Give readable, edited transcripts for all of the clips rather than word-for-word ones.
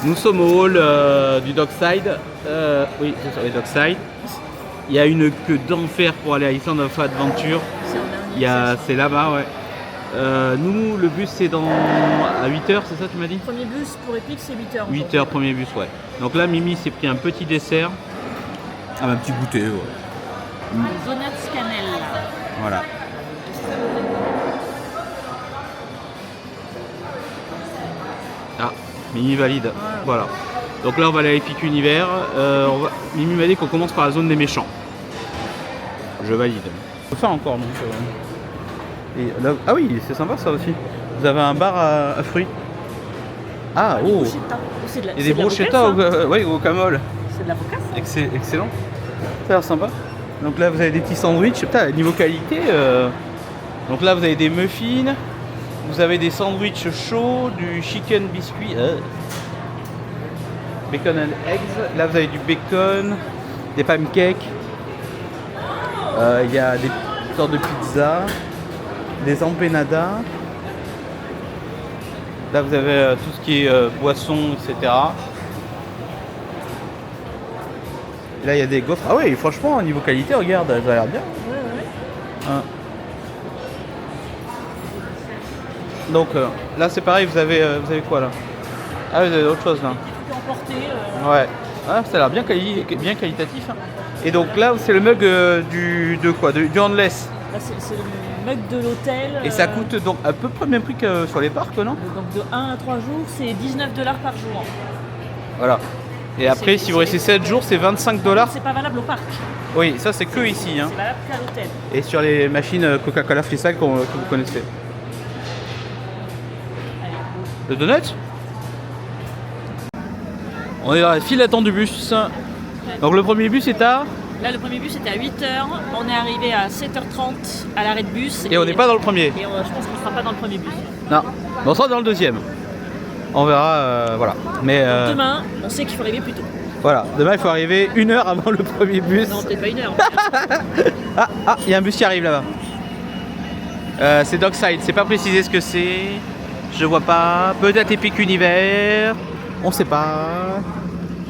Nous sommes au hall du Dockside. Oui, c'est sur les Dockside. Il y a une queue d'enfer pour aller à Island of Adventure. C'est là-bas, ouais. Nous, le bus c'est à 8h, c'est ça tu m'as dit? Premier bus pour Epic c'est 8h. 8h, premier bus, ouais. Donc là, Mimi s'est pris un petit dessert. Ah, un petit goûter, ouais. Donuts cannelle. Voilà. Ah, Mimi valide. Voilà. Donc là, on va aller à Epic Univers. Mimi m'a dit qu'on commence par la zone des méchants. Je valide. On peut faire encore, donc. Et là... Ah oui, c'est sympa ça aussi. Vous avez un bar à fruits. Ah, oh. Il y a des brochetas au camol. C'est de l'avocat ça. Excellent. Ça a l'air sympa. Donc là, vous avez des petits sandwichs. Putain, niveau qualité. Donc là, vous avez des muffins. Vous avez des sandwichs chauds, du chicken biscuit. Bacon and eggs. Là, vous avez du bacon, des pancakes. Il y a des sortes de pizza, des empanadas. Là, vous avez tout ce qui est boissons, etc. Et là, il y a des gaufres. Ah oui, franchement, niveau qualité, regarde, ça a l'air bien. Ouais. Hein. Donc là, c'est pareil, vous avez quoi là? Ah, vous avez autre chose là. Ouais. Ah, ça a l'air bien qualitatif. Hein. Et donc là, c'est le mug du Endless. Là, c'est le mug de l'hôtel. Et ça coûte donc à peu près le même prix que sur les parcs, non? Donc de 1 à 3 jours, c'est 19$ par jour. Voilà. Et après, si vous restez 7 jours, c'est 25$. C'est pas valable au parc. Oui, ça c'est que ici. Hein. C'est valable qu'à l'hôtel. Et sur les machines Coca-Cola Freestyle que vous connaissez. Le donut? On est dans la file d'attente du bus. Donc le premier bus est à... Là le premier bus était à 8h, on est arrivé à 7h30 à l'arrêt de bus. Et on n'est pas dans le premier. Et je pense qu'on ne sera pas dans le premier bus. Non, on sera dans le deuxième. On verra, voilà. Mais demain, on sait qu'il faut arriver plus tôt. Voilà, demain il faut arriver 1 heure avant le premier bus. Non, peut-être pas 1 heure. Ah, il y a un bus qui arrive là-bas. C'est Dockside, c'est pas précisé ce que c'est. Je vois pas. Peut-être Epic Univers. On sait pas.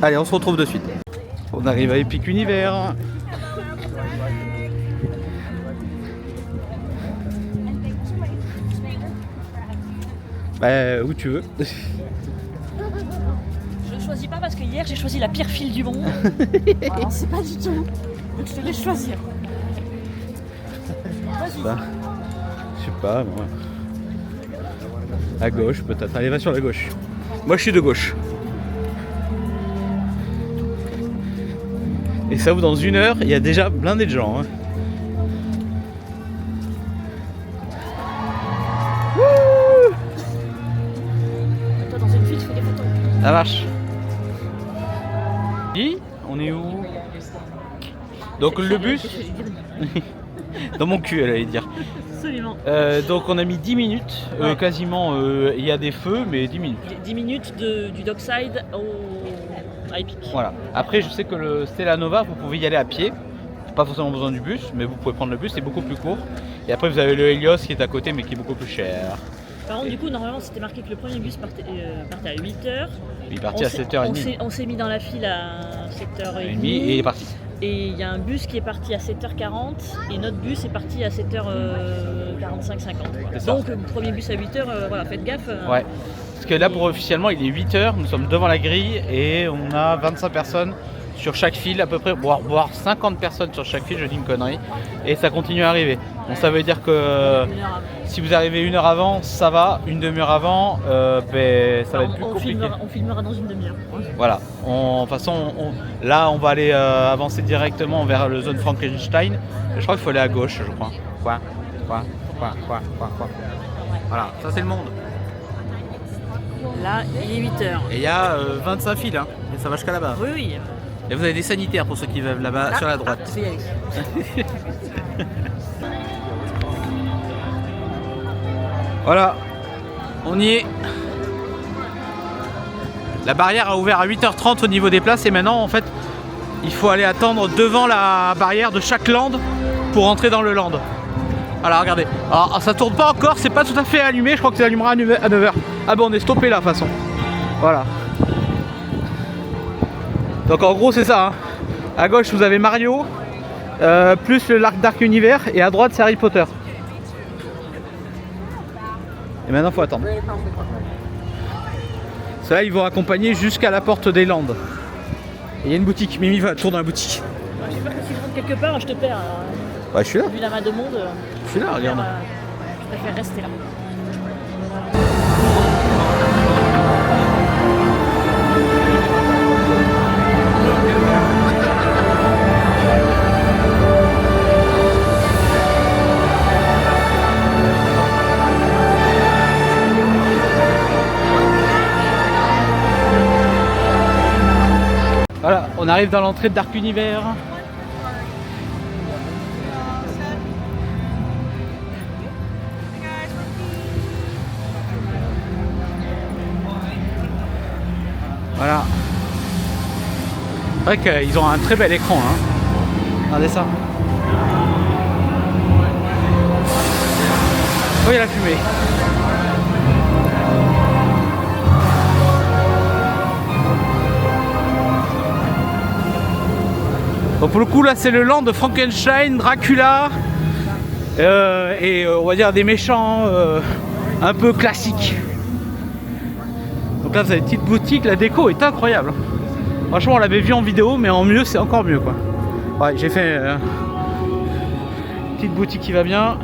Allez, on se retrouve de suite. On arrive à Epic Univers. Bah, où tu veux. Je choisis pas parce que hier j'ai choisi la pire file du monde. Alors c'est pas du tout. Donc je te laisse choisir. Vas-y. Bah, je sais pas, moi. À gauche peut-être. Allez, va sur la gauche. Moi je suis de gauche. Et ça ouvre dans 1 heure, il y a déjà blindé de gens. Hein. Toi dans une file, tu fais des photos. Ça marche. Et on est où? Donc le bus. Dans mon cul, elle allait dire. Absolument. Donc on a mis 10 minutes, quasiment, il y a des feux, mais 10 minutes. 10 minutes du Dockside à Epic. Voilà. Après, je sais que le Stella Nova, vous pouvez y aller à pied. Pas forcément besoin du bus, mais vous pouvez prendre le bus, c'est beaucoup plus court. Et après, vous avez le Helios qui est à côté, mais qui est beaucoup plus cher. Par contre, du coup, normalement, c'était marqué que le premier bus partait à 8h. Il est parti à 7h30. On s'est mis dans la file à 7h30. Et il est parti. Et il y a un bus qui est parti à 7h40 et notre bus est parti à 7h45-50. Donc le premier bus à 8h, voilà, faites gaffe. Ouais. Parce que là, pour officiellement, il est 8h, nous sommes devant la grille et on a 25 personnes sur chaque file à peu près, voire 50 personnes sur chaque file, je dis une connerie. Et ça continue à arriver. Donc ça veut dire que si vous arrivez 1 heure avant, ça va. Une demi-heure avant, ça va être plus compliqué. On filmera dans une demi-heure. Voilà. De toute façon, là, on va aller avancer directement vers le zone Frankenstein. Je crois qu'il faut aller à gauche, je crois. Quoi. Voilà, ça c'est le monde. Là, il est 8h. Et il y a 25 files, hein. Et ça va jusqu'à là-bas. Oui, oui. Et vous avez des sanitaires pour ceux qui veulent là-bas, sur la droite. Je vais y aller. Voilà, on y est. La barrière a ouvert à 8h30 au niveau des places et maintenant en fait il faut aller attendre devant la barrière de chaque land pour entrer dans le land. Voilà, regardez. Alors ça tourne pas encore, c'est pas tout à fait allumé, je crois que ça allumera à 9h. Ah bon, on est stoppé là de toute façon. Voilà. Donc en gros c'est ça, hein. À gauche vous avez Mario, plus le l'arc Dark Univers, et à droite c'est Harry Potter. Et maintenant faut attendre. Ça ils vont accompagner jusqu'à la porte des Landes. Et il y a une boutique, Mimi va tourner dans la boutique. J'ai peur que si je rentre quelque part, je te perds. Ouais, je suis là. Vu la main de monde, Je suis là, regarde. je préfère rester là. Voilà, on arrive dans l'entrée de Dark Univers. Voilà. C'est vrai qu'ils ont un très bel écran, hein. Regardez ça. Oh, il y a la fumée. Donc pour le coup là c'est le land de Frankenstein, Dracula et on va dire des méchants un peu classiques. Donc là vous avez une petite boutique, la déco est incroyable. Franchement on l'avait vu en vidéo mais en mieux c'est encore mieux quoi. Ouais, j'ai fait une petite boutique qui va bien.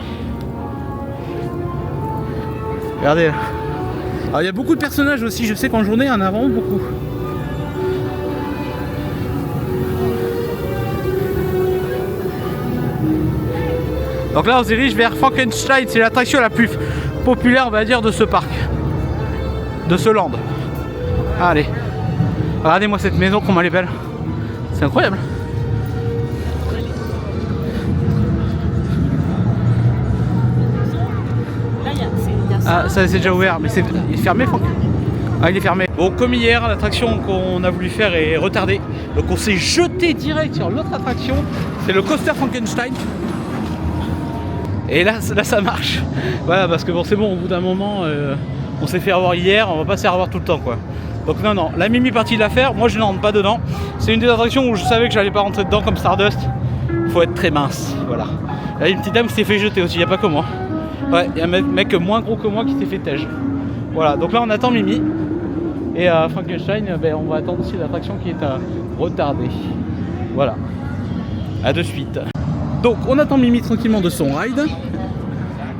Regardez. Alors il y a beaucoup de personnages aussi, je sais qu'en journée il y en a vraiment beaucoup. Donc là on se dirige vers Frankenstein, c'est l'attraction la plus populaire on va dire de ce parc. De ce land. Allez. Regardez-moi cette maison comment elle est belle. C'est incroyable. Là, il y a ça. Ah ça c'est déjà ouvert mais il est fermé Franck. Ah il est fermé. Bon comme hier l'attraction qu'on a voulu faire est retardée. Donc on s'est jeté direct sur l'autre attraction. C'est le coaster Frankenstein. Et là ça marche. Voilà parce que bon c'est bon au bout d'un moment on s'est fait avoir hier, on va pas se faire avoir tout le temps quoi. Donc non, la Mimi partie de l'affaire, moi je ne rentre pas dedans. C'est une des attractions où je savais que j'allais pas rentrer dedans comme Stardust. Faut être très mince, voilà. Il y a une petite dame qui s'est fait jeter aussi, il n'y a pas que moi. Ouais, il y a un mec moins gros que moi qui s'est fait tège. Voilà, donc là on attend Mimi. Et à Frankenstein, on va attendre aussi l'attraction qui est retardée. Voilà. À de suite. Donc on attend Mimi tranquillement de son ride.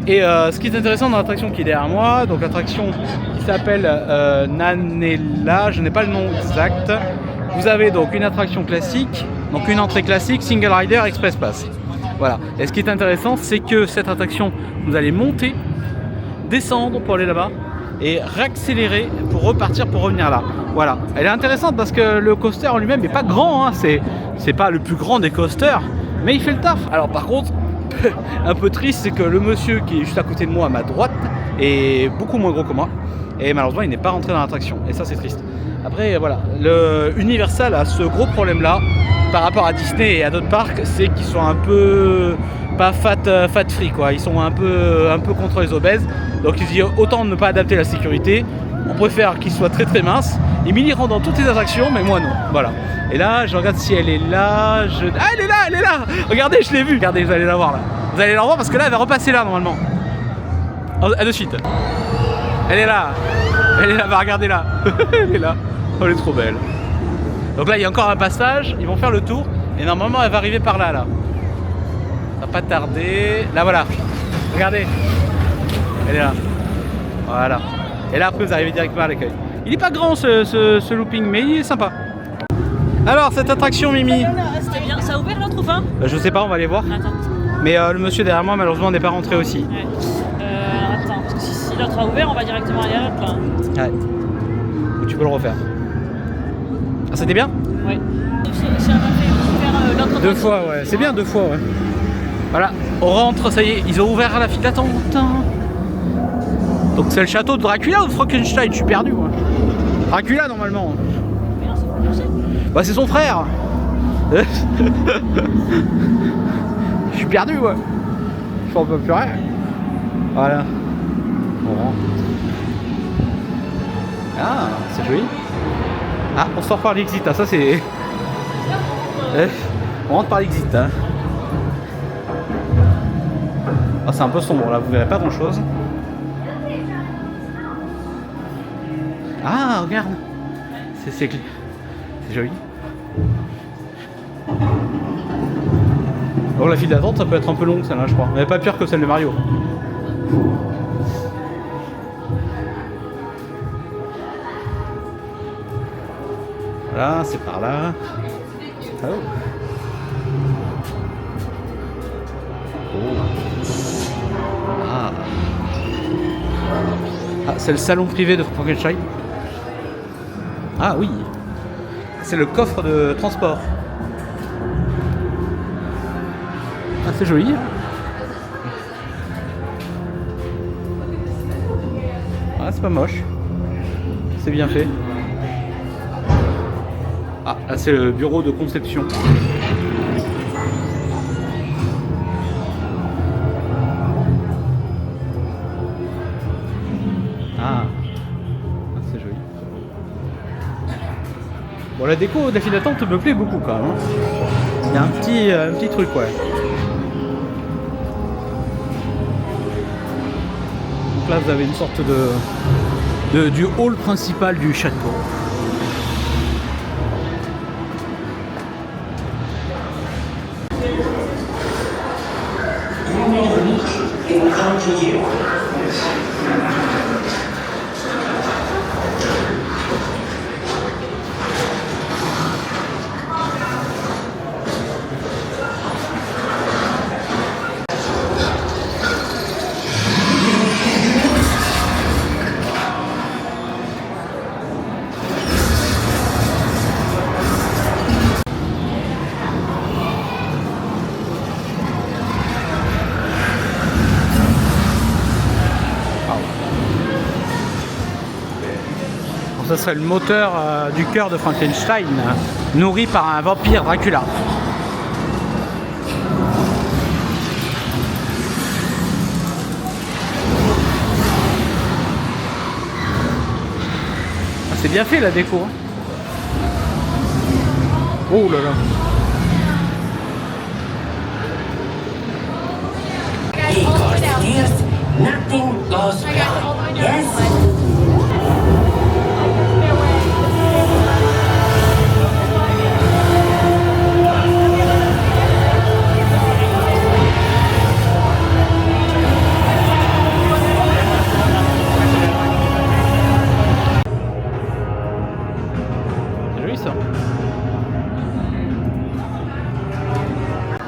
Et ce qui est intéressant dans l'attraction qui est derrière moi, donc l'attraction qui s'appelle Nanella, je n'ai pas le nom exact. Vous avez donc une attraction classique, donc une entrée classique, single rider, express pass. Voilà. Et ce qui est intéressant, c'est que cette attraction, vous allez monter, descendre pour aller là-bas et réaccélérer pour repartir pour revenir là. Voilà. Elle est intéressante parce que le coaster en lui-même n'est pas grand, hein. C'est pas le plus grand des coasters, mais il fait le taf. Alors par contre, un peu triste, c'est que le monsieur qui est juste à côté de moi à ma droite est beaucoup moins gros que moi et malheureusement il n'est pas rentré dans l'attraction et ça c'est triste. Après voilà, le Universal a ce gros problème là par rapport à Disney et à d'autres parcs, c'est qu'ils sont un peu pas fat free quoi, ils sont un peu contre les obèses, donc ils disent autant ne pas adapter la sécurité, on préfère qu'ils soient très très minces. Emily rentre dans toutes les attractions mais moi non, voilà. Et là je regarde si elle est là, ah elle est là, regardez je l'ai vue, regardez vous allez la voir là, vous allez la voir parce que là elle va repasser là normalement. À de suite. Elle est là, bah regardez là, elle est là, oh, elle est trop belle. Donc là il y a encore un passage, ils vont faire le tour et normalement elle va arriver par là là. Ça va pas tarder, là voilà, regardez, elle est là, voilà. Et là après vous arrivez directement à l'accueil. Il est pas grand ce looping mais il est sympa. Alors cette attraction Mimi, C'était bien, ça a ouvert l'autre ou pas? je sais pas, on va aller voir. Attends. Mais le monsieur derrière moi malheureusement n'est pas rentré aussi. Ouais. Attends, parce que si l'autre a ouvert, on va directement aller à l'autre là. Ouais. Ou tu peux le refaire. Ah c'était bien? Ouais. Si on a fait faire l'autre. Deux fois ouais, c'est bien 2 fois ouais. Voilà, on rentre, ça y est, ils ont ouvert la file d'attente. Donc c'est le château de Dracula ou de Frankenstein, je suis perdu moi. Dracula normalement. Mais non, c'est pas possible. Bah c'est son frère. Je suis perdu ouais. Je ne peux plus rien. Voilà. On rentre. Ah, c'est joli. Ah, on sort par l'exit, ah, ça c'est On rentre par l'exit. Hein. Oh, c'est un peu sombre là, vous verrez pas grand chose. Ah, regarde. C'est joli. Bon, la file d'attente, ça peut être un peu longue celle-là, je crois. Mais pas pire que celle de Mario. Voilà, c'est par là. Oh. Ah. Ah, c'est le salon privé de Frankenstein. Ah oui. C'est le coffre de transport. Ah, c'est joli. Ah, c'est pas moche. C'est bien fait. Ah, là c'est le bureau de conception. Ah, c'est joli. Bon, la déco de la file d'attente me plaît beaucoup quand même. Hein. Il y a un petit truc, ouais. Donc là, vous avez une sorte du hall principal du château. Ça serait le moteur du cœur de Frankenstein, nourri par un vampire Dracula. Ah, c'est bien fait la déco. Hein. Oh là là. Nothing goes wrong. Yes.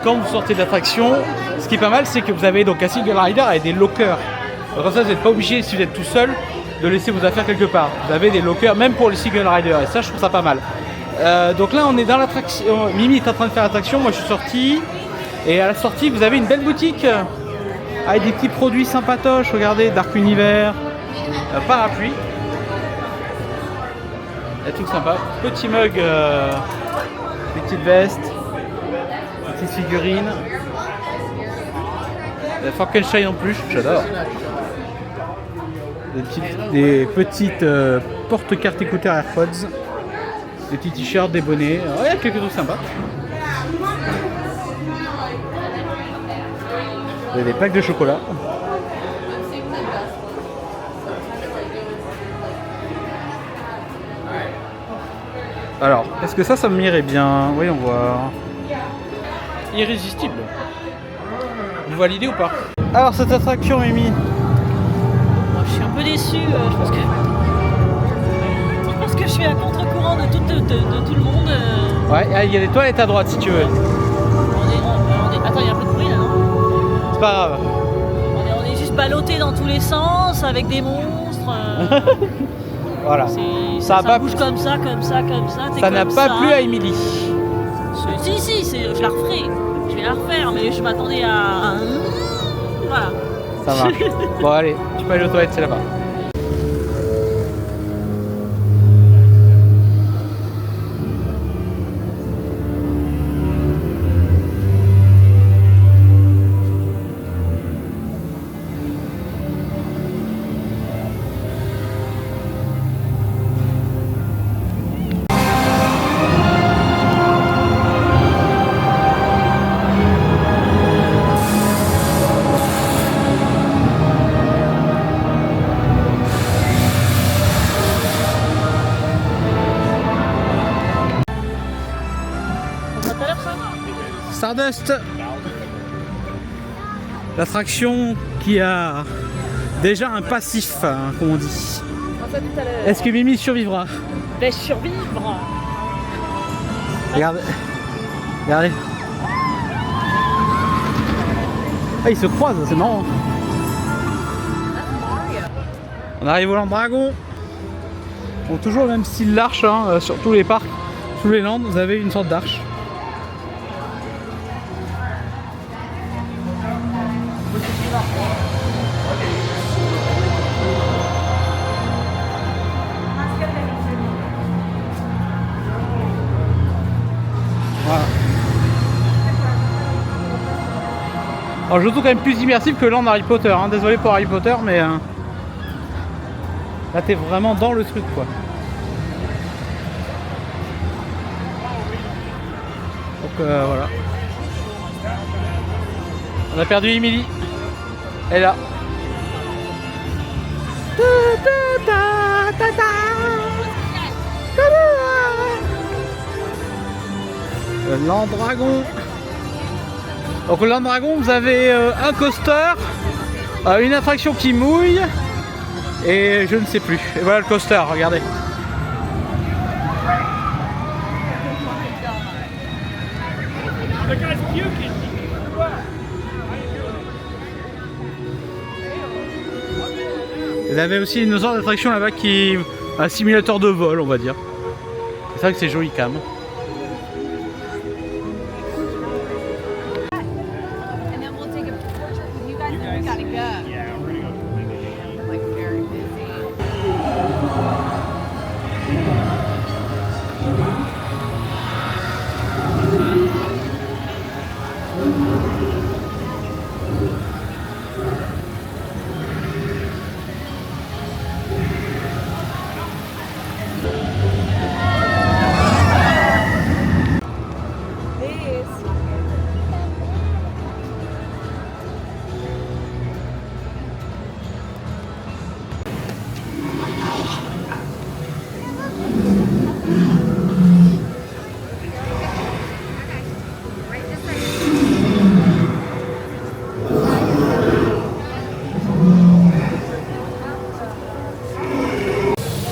Quand vous sortez d'attraction, ce qui est pas mal, c'est que vous avez donc un single rider avec des lockers. Donc ça, vous n'êtes pas obligé, si vous êtes tout seul, de laisser vos affaires quelque part. Vous avez des lockers, même pour les single riders, et ça, je trouve ça pas mal. Donc là, on est dans l'attraction. Mimi est en train de faire l'attraction, moi je suis sorti. Et à la sortie, vous avez une belle boutique avec des petits produits sympatoches. Regardez, Dark Univers, parapluie. Il y a tout sympa. Petit mug, des petites vestes. Petite figurine. Frankenstein en plus, j'adore. Des petites porte-cartes écouteurs AirPods. Des petits t-shirts, des bonnets. Il y a quelques trucs sympas. Il y a des packs de chocolat. Alors, est-ce que ça me m'irait bien? Voyons voir. Irrésistible. Vous validez ou pas? Alors cette attraction, Mimi? Moi, je suis un peu déçue. Je pense que je suis à contre-courant de tout le monde. Ouais, il y a des toilettes à droite si tu veux. Attends, il y a un peu de bruit là, non? C'est pas grave. On est juste ballottés dans tous les sens avec des monstres. Voilà. Ça bouge comme ça. Ça n'a pas plu à Émilie. Si, je la referai. Je vais la refaire, mais je m'attendais à... Voilà. Ça marche. Bon allez, tu peux aller aux toilettes, c'est là-bas. Stardust, l'attraction qui a déjà un passif, hein, comme on dit. Est-ce que Mimi survivra? Vais-je survivre? Regardez. Regardez. Ah, ils se croisent, c'est marrant. On arrive au Land Dragon. Bon, toujours le même style d'arche, hein, sur tous les parcs, tous les lands, vous avez une sorte d'arche. Voilà. Alors je trouve quand même plus immersif que Land Harry Potter, hein. Désolé pour Harry Potter, mais là t'es vraiment dans le truc quoi. Donc voilà. On a perdu Emily. Elle est là. Le Land Dragon. Donc au Land Dragon vous avez un coaster, une attraction qui mouille et je ne sais plus. Et voilà le coaster, regardez. Vous avez aussi une sorte d'attraction là-bas qui est un simulateur de vol, on va dire. C'est vrai que c'est joli quand même.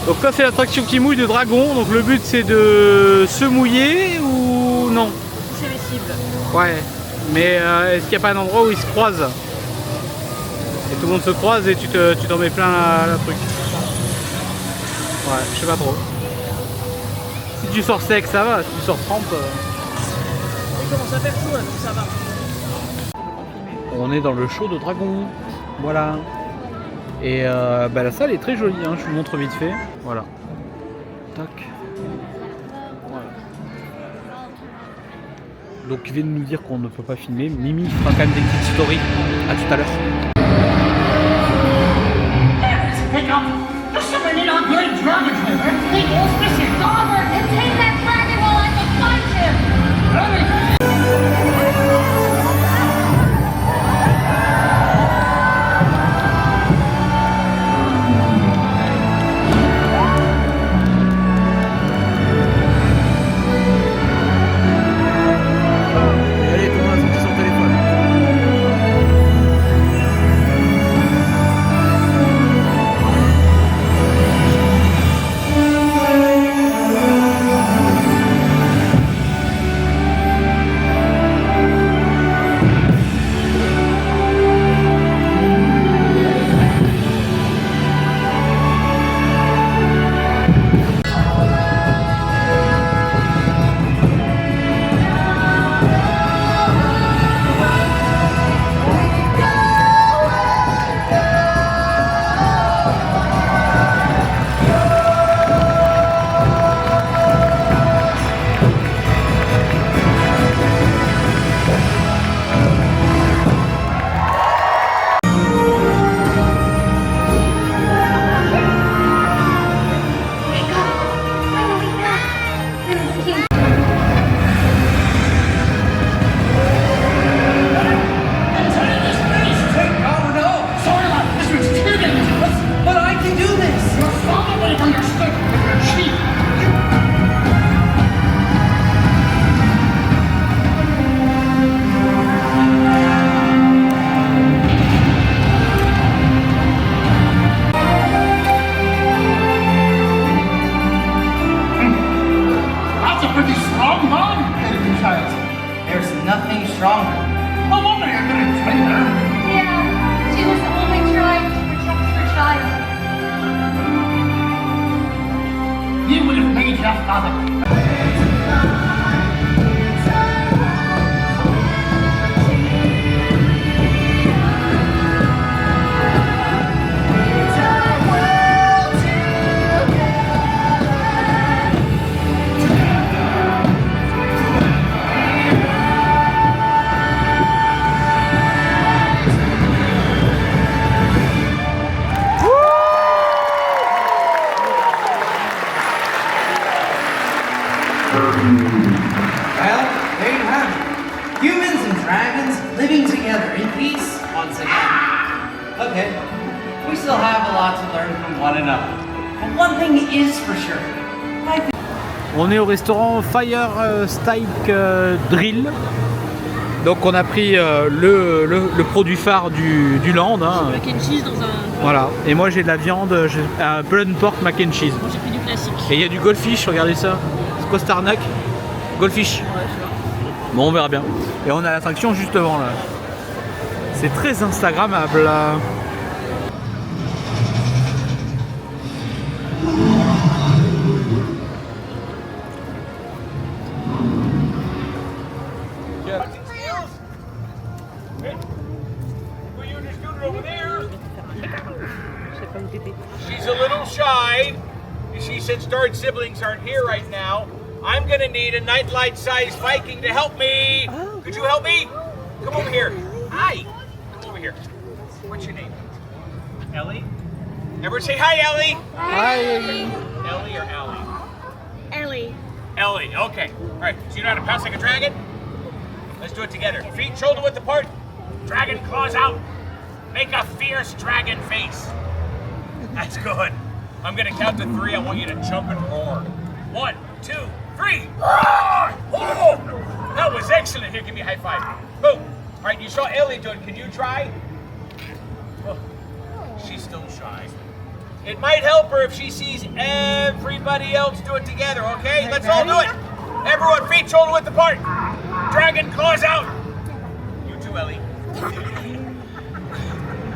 Donc là c'est l'attraction qui mouille de dragon, donc le but c'est de se mouiller ou non? C'est les cibles. Ouais, mais est-ce qu'il n'y a pas un endroit où ils se croisent? Et tout le monde se croise et tu t'en mets plein la truc. Ouais, je sais pas trop. Si tu sors sec ça va, si tu sors trempe... Il commence à faire chaud là, donc ça va. On est dans le show de dragon, voilà. Et bah, la salle est très jolie, hein. Je vous montre vite fait. Voilà. Tac. Voilà. Donc ils viennent nous dire qu'on ne peut pas filmer. Mimi fera quand même des petites stories. À tout à l'heure. Pick up the summoning on your dragon river. Equals Mr. Gobbler can take that dragon while I can find him. left of it. Well, there you have it. Humans and dragons living together in peace once again. Okay, we still have a lot to learn from one another. But one thing is for sure. Life is On est au restaurant Fire Steak Drill. Donc on a pris le produit phare du land. Hein. Mac and cheese dans un. Voilà. Et moi j'ai de la viande, j'ai un blood pork mac and cheese. Moi j'ai pris du classique. Et il y a du goldfish, regardez ça. C'est quoi cette arnaque? Goldfish. Ouais, je vois. Bon, on verra bien. Et on a l'attraction juste devant là. C'est très instagrammable là. She's a little shy. She said starred siblings aren't here right now. I'm gonna need a nightlight-sized Viking to help me. Could you help me? Come over here. Hi. Come over here. What's your name? Ellie? Everyone say hi, Ellie. Hi. Ellie or Allie? Ellie. Ellie, okay. All right, so you know how to pounce like a dragon? Let's do it together. Feet shoulder width apart. Dragon claws out. Make a fierce dragon face. That's good. I'm gonna count to 3. I want you to jump and roar. 1, 2, 3. Roar! Whoa! That was excellent. Here, give me a high five. Boom. All right, you saw Ellie do it. Can you try? Oh, she's still shy. It might help her if she sees everybody else do it together, okay? Let's all do it. Everyone, feet shoulder width apart. Dragon claws out. You too, Ellie.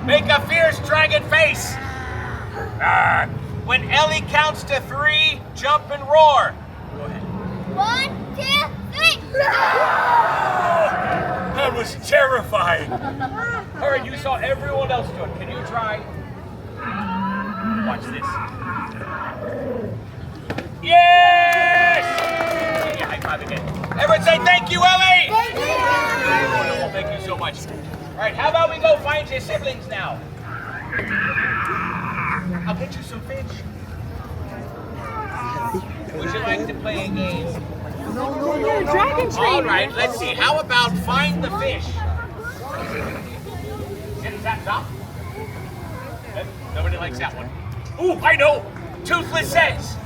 Make a fierce dragon face. Ah. When Ellie counts to 3, jump and roar. Go ahead. 1, 2, 3. That was terrifying. All right, you saw everyone else do it. Can you try? Watch this. Yes! Give me a high five again. Everyone say thank you, Ellie! Thank you. Wonderful, thank you so much. All right, how about we go find your siblings now? I'll get you some fish. Would you like to play a game? Dragon All right, let's see. How about find the fish? Is that top? Nobody likes that one. Ooh, I know. Toothless says.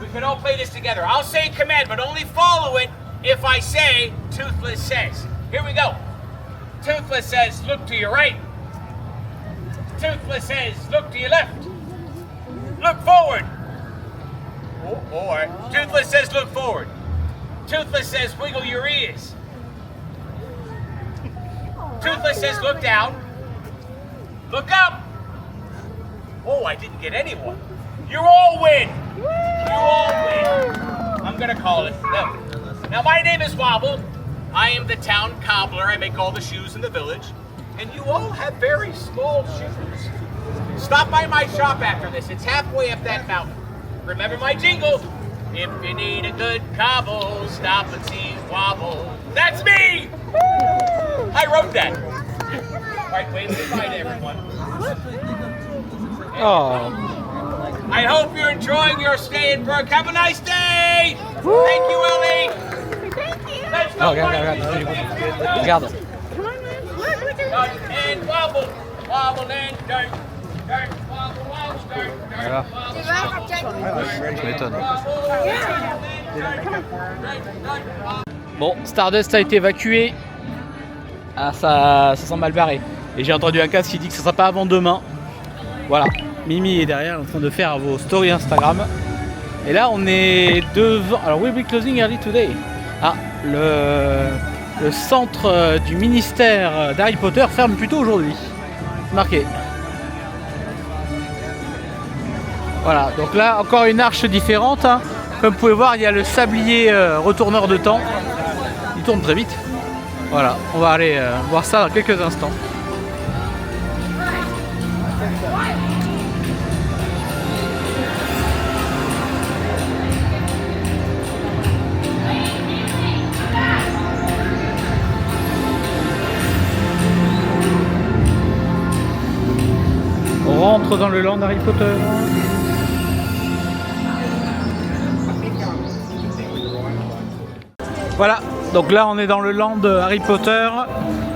We can all play this together. I'll say command, but only follow it if I say Toothless says. Here we go. Toothless says, look to your right. Toothless says, look to your left. Look forward. Or Toothless says, look forward. Toothless says, wiggle your ears. Toothless says, look down. Look up. Oh, I didn't get anyone. You all win. You all win. I'm gonna call it. Now my name is Wobble. I am the town cobbler. I make all the shoes in the village. And you all have very small shoes. Stop by my shop after this. It's halfway up that mountain. Remember my jingle. If you need a good cobble, stop and see Wobble. That's me! I wrote that. All right, wave goodbye to everyone. Oh. I hope you're enjoying your stay in Burke. Have a nice day! Thank you, Ellie! Let's go! Oh, regarde. And wobble, wobble and dirt, dirt, wobble, wobble, dirt, dirt, Voilà. Je m'étonne. Bon, Stardust a été évacué. Ah, ça sent mal barré. Et j'ai entendu un casque qui dit que ce sera pas avant demain. Voilà. Mimi est derrière en train de faire vos stories Instagram. Et là, on est devant. Alors, we'll be closing early today. Ah, le centre du ministère d'Harry Potter ferme plutôt aujourd'hui. C'est marqué. Voilà, donc là, encore une arche différente. Hein. Comme vous pouvez voir, il y a le sablier retourneur de temps. Il tourne très vite. Voilà, on va aller voir ça dans quelques instants. On rentre dans le land Harry Potter. Voilà, donc là on est dans le land Harry Potter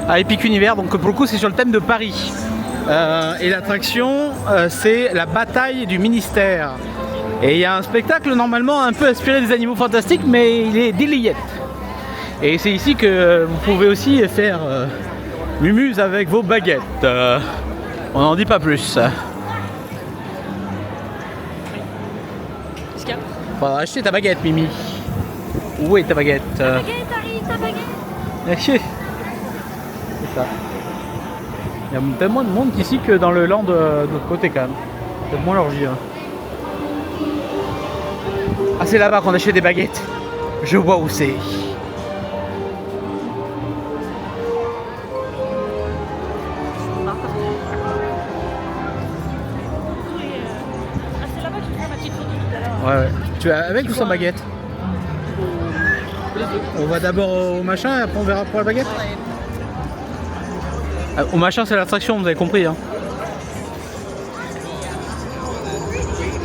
à Epic Univers, donc pour le coup c'est sur le thème de Paris. Et l'attraction c'est la bataille du ministère. Et il y a un spectacle normalement un peu inspiré des Animaux Fantastiques, mais il est d'Iliette. Et c'est ici que vous pouvez aussi faire mumuse avec vos baguettes. On n'en dit pas plus. Qu'est-ce qu'il y a? Faudra acheter ta baguette, Mimi. Où est ta baguette? Baguette, Harry, ta baguette. C'est ça. Il y a peut-être moins de monde qu'ici que dans le land de l'autre côté quand même. Peut-être moins l'orgie. Hein. Ah, c'est là-bas qu'on achète des baguettes. Je vois où c'est. C'est là-bas que je prends ma petite photo tout à l'heure. Ouais. Tu as avec ou sans baguette? On va d'abord au machin et après on verra pour la baguette. Ah, au machin c'est l'attraction, vous avez compris. Hein.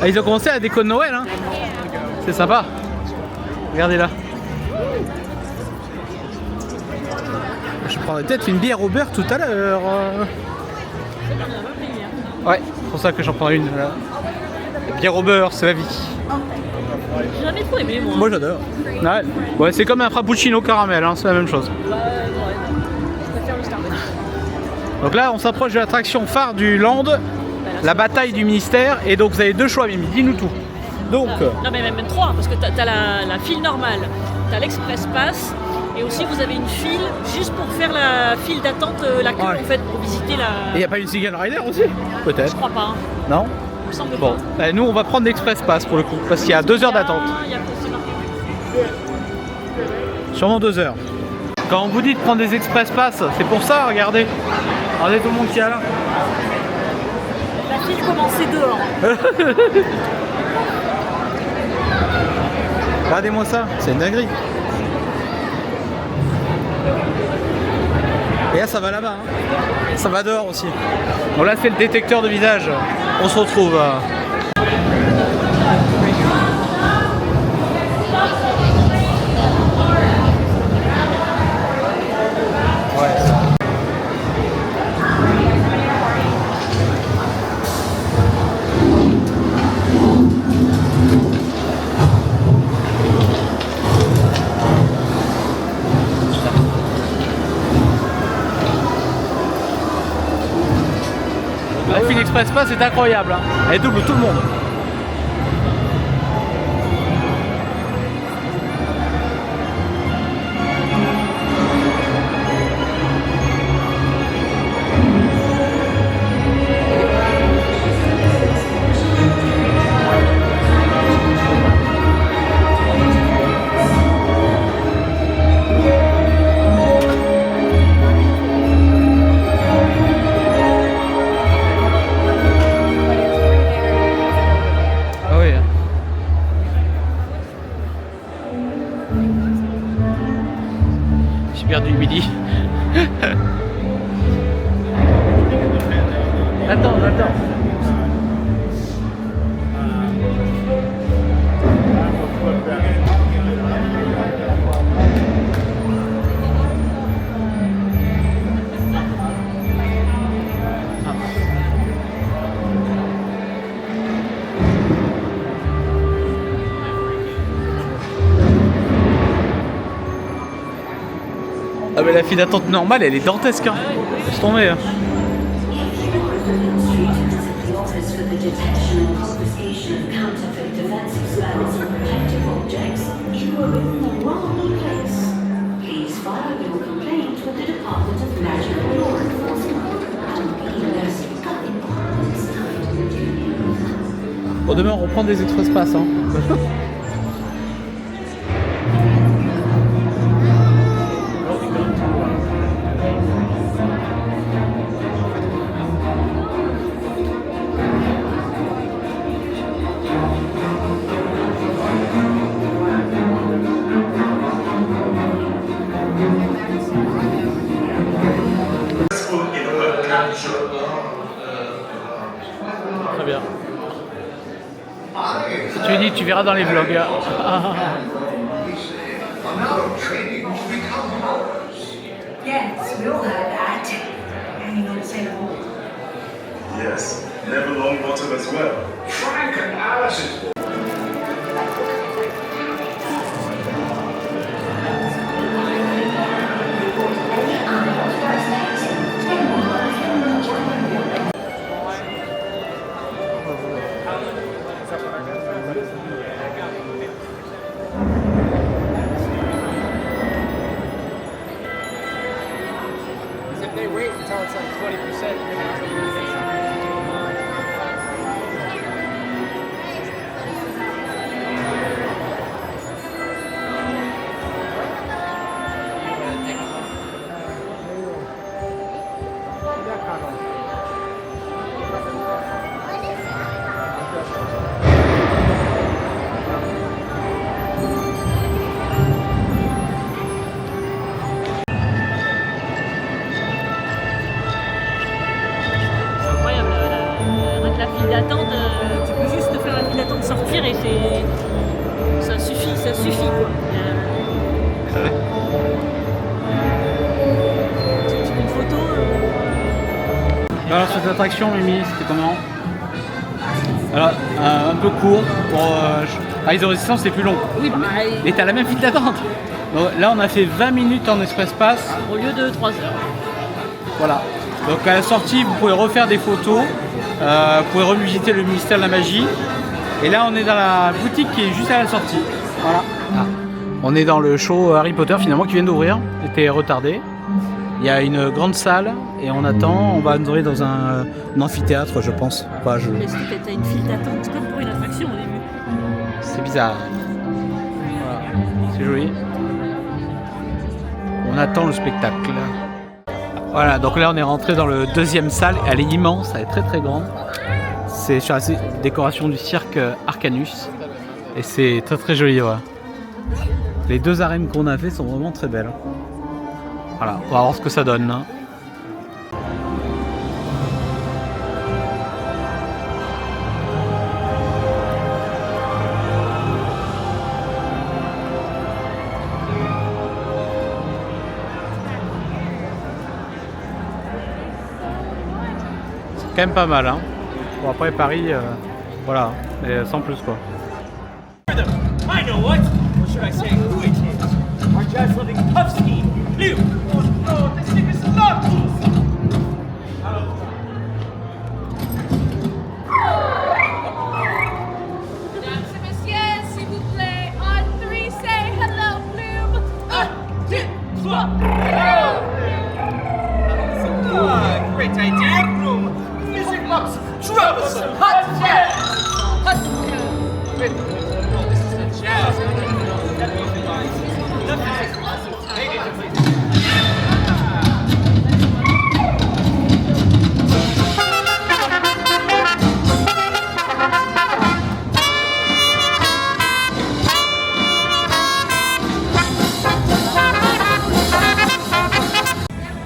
Ah, ils ont commencé à la déco de Noël. Hein. C'est sympa. Regardez là. Je prendrais peut-être une bière au beurre tout à l'heure. Ouais, c'est pour ça que j'en prends une. Là. La bière au beurre, c'est la vie. J'ai jamais trop aimé moi. Moi j'adore. Ouais, c'est comme un frappuccino caramel, hein, c'est la même chose. Je préfère le Starbucks. Donc là on s'approche de l'attraction phare du land, la bataille du ministère, et donc vous avez deux choix Mimi, dis-nous tout. Donc Non mais même trois, parce que t'as la file normale, t'as l'Express Pass, et aussi vous avez une file juste pour faire la file d'attente, la queue Ouais. en fait, pour visiter la... il n'y a pas une Single Rider aussi? Peut-être. Je crois pas, hein. Non? Il me semble Bon, pas. bah, nous on va prendre l'Express Pass pour le coup, parce qu'il y a 2 heures d'attente. Il y a aussi marqué. Sûrement 2 heures. Quand on vous dit de prendre des Express Pass, c'est pour ça, regardez. Regardez tout le monde qui est là. La file commençait dehors. Regardez-moi ça, c'est une dinguerie. Et là ça va là-bas, hein. Ça va dehors aussi. Bon là c'est le détecteur de visage. On se retrouve. La file Express Pass est incroyable, hein. Elle double tout le monde. Ah oui. J'ai perdu midi. Attends. Ah mais la file d'attente normale elle est dantesque hein. Laisse tomber hein. The Office for the Detection and Confiscation of Counterfeit Defensive Spells and Protective Objects, you are in the wrong place. Please file your complaint with the Department of National Law Enforcement and be less gullible this time. Bon demain on reprend des Express Pass hein. verra dans les vlogs. Yes, we all heard that. Hanging on so long. Yes, never long bottom as well. Frank and Alice's. If they wait until it's like 20%, you're gonna have to lose it. La file d'attente, tu peux juste faire la file d'attente, sortir et ça suffit quoi. Tu fais une photo. Alors cette attraction, Mimi, c'était comment? Alors un peu court pour Rise of Resistance, c'est plus long. Oui, bah, Et t'as la même file d'attente. Donc là on a fait 20 minutes en Express Pass. au lieu de 3 heures. Voilà. Donc à la sortie vous pouvez refaire des photos. Vous pouvez revisiter le ministère de la magie. Et là on est dans la boutique qui est juste à la sortie. Voilà. Ah. On est dans le show Harry Potter finalement qui vient d'ouvrir. Était retardé. Il y a une grande salle et on attend. On va entrer dans un amphithéâtre je pense. Enfin, Est-ce que t'as une file d'attente comme pour une attraction au début? C'est bizarre. Voilà. C'est joli. On attend le spectacle. Voilà, donc là on est rentré dans le deuxième salle, elle est immense, elle est très très grande. C'est sur la décoration du cirque Arcanus et c'est très très joli. Ouais. Les deux arènes qu'on a fait sont vraiment très belles. Voilà, on va voir ce que ça donne. Hein. Quand même pas mal, hein. Bon après Paris, voilà, mais sans plus quoi. I know what. Or should I say who it is? Our jazz-loving Puffski, Lou. Oh no, this thing is not easy. Mesdames et messieurs, s'il vous plaît, on 3, say hello, Bloom. 1, 2, 3. Ah, great idea, Bloom. Music box, troublesome, hot jazz. Hot jazz. Wait, no, this is the jazz.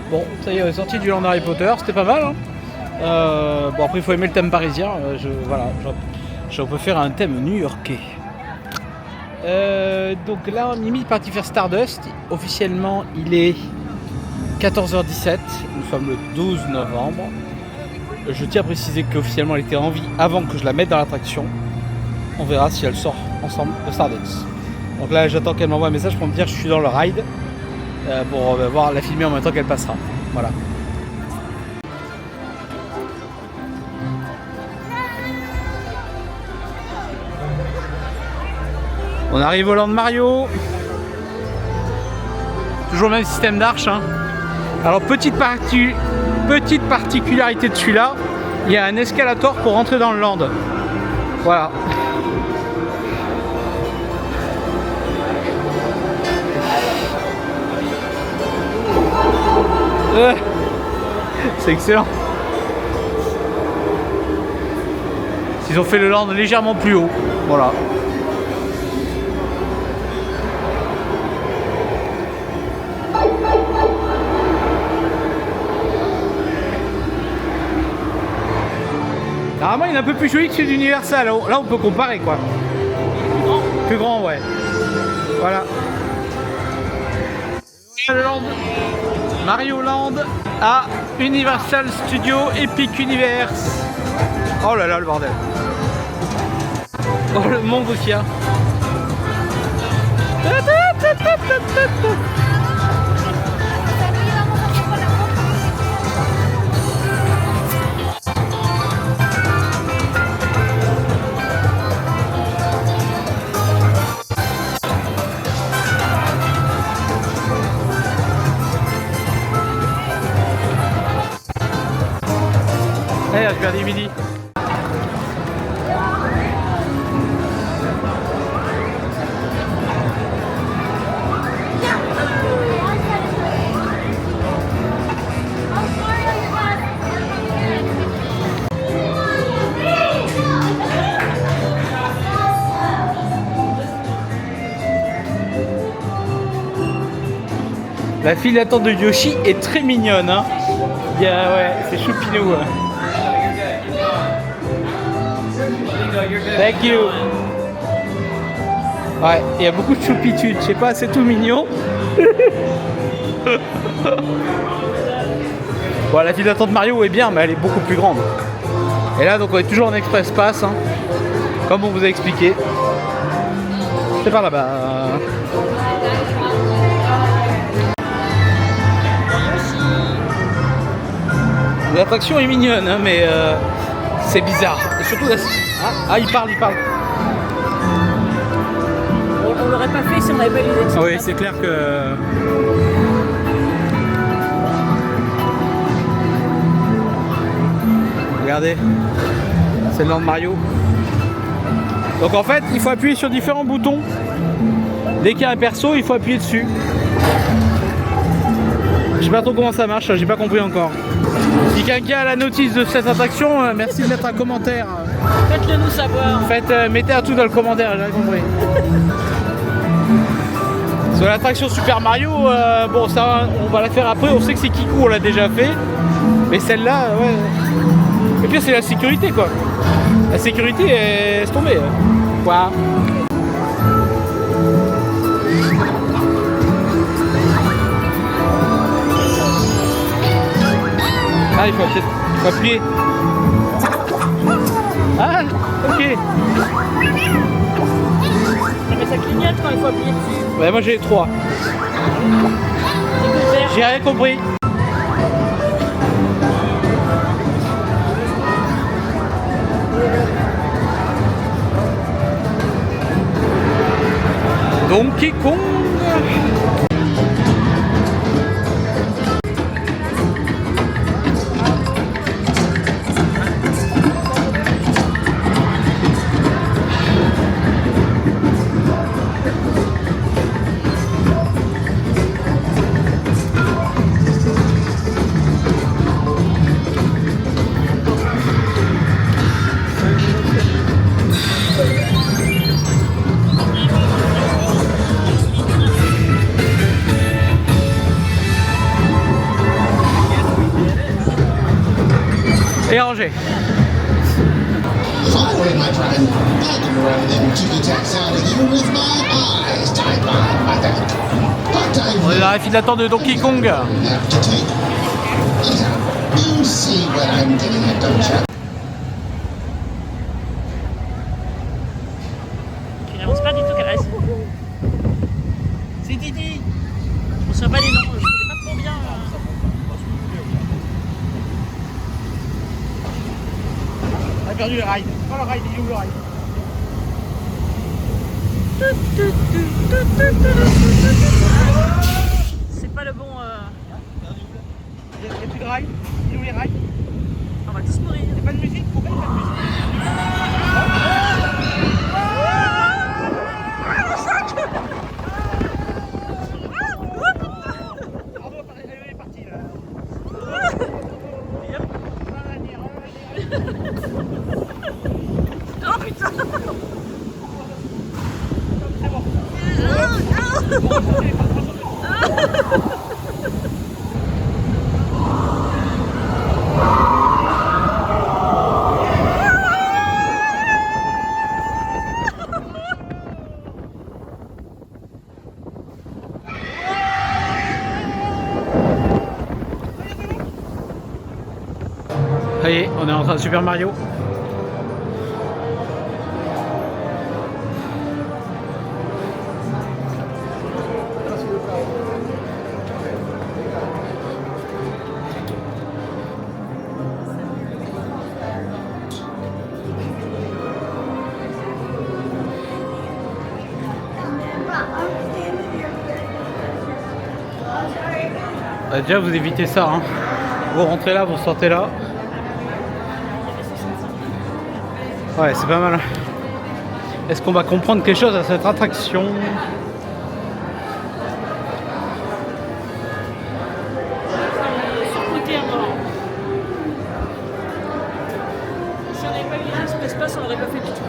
Bon, ça y est, on est sorti du land Harry Potter, c'était pas mal. Hein. Bon après il faut aimer le thème parisien, voilà, je peux faire un thème new-yorkais. Donc là Mimi est parti faire Stardust, officiellement il est 14h17, nous sommes le 12 novembre. Je tiens à préciser qu'officiellement elle était en vie avant que je la mette dans l'attraction. On verra si elle sort ensemble de Stardust. Donc là j'attends qu'elle m'envoie un message pour me dire que je suis dans le ride, pour voir la filmer en même temps qu'elle passera. Voilà. On arrive au land Mario. Toujours le même système d'arche. Hein. Alors petite particularité de celui-là, il y a un escalator pour rentrer dans le land. Voilà. C'est excellent. Ils ont fait le land légèrement plus haut. Voilà. Normalement il est un peu plus joli que celui d'Universal. Là on peut comparer quoi. Plus grand, ouais. Voilà. Mario Land à Universal Studios Epic Universe. Oh là là, le bordel. Oh, le monde qu'il y a. Allez, je vais à DVD. La file d'attente de Yoshi est très mignonne, hein. Ouais, c'est choupinou. Ouais. Thank you. Ouais, il y a beaucoup de choupitudes, je sais pas, c'est tout mignon. Bon, la file d'attente Mario est bien, mais elle est beaucoup plus grande. Et là, donc on est toujours en Express Pass, hein, comme on vous a expliqué. C'est par là-bas. L'attraction est mignonne, hein, mais c'est bizarre. Et surtout la... il parle. On l'aurait pas fait si on avait pas eu les extraits. Oui, c'est clair que... Regardez, c'est le land de Mario. Donc en fait, il faut appuyer sur différents boutons. Dès qu'il y a un perso, il faut appuyer dessus. Je sais pas trop comment ça marche, j'ai pas compris encore. Si quelqu'un a la notice de cette attraction, merci de mettre un commentaire. Faites-le nous savoir. Mettez un tout dans le commentaire, j'ai compris. Sur l'attraction Super Mario, bon ça on va la faire après, on sait que c'est Kikou, on l'a déjà fait. Mais celle-là, ouais. Et puis c'est la sécurité quoi. La sécurité, elle se tombée. Quoi. Ah, il faut peut-être appuyer. Ah, ok. Mais ça clignote quand il faut appuyer dessus. Ouais, moi j'ai 3. J'ai rien compris. Donkey Kong. Et rangé. On est dans la file d'attente de Donkey Kong. Tu n'avances pas du tout, Caresse. C'est Didi. Je me souviens pas des noms, je connais pas trop bien. On a perdu le ride. Pas le ride, il est où le ride? C'est pas le bon. Il n'y a plus de ride. Il est où les rides? On va tous mourir. Il n'y a pas de musique? Pourquoi il n'y a pas de musique? Elle est partie là. Oh putain! C'est bon. Allez, on est en train de Super Mario. Déjà vous évitez ça, hein. Vous rentrez là, vous sortez là. Ouais, c'est pas mal. Est-ce qu'on va comprendre quelque chose à cette attraction? Surcoté à mort. Si on n'avait pas eu les Express Pass, on n'aurait pas fait du tout.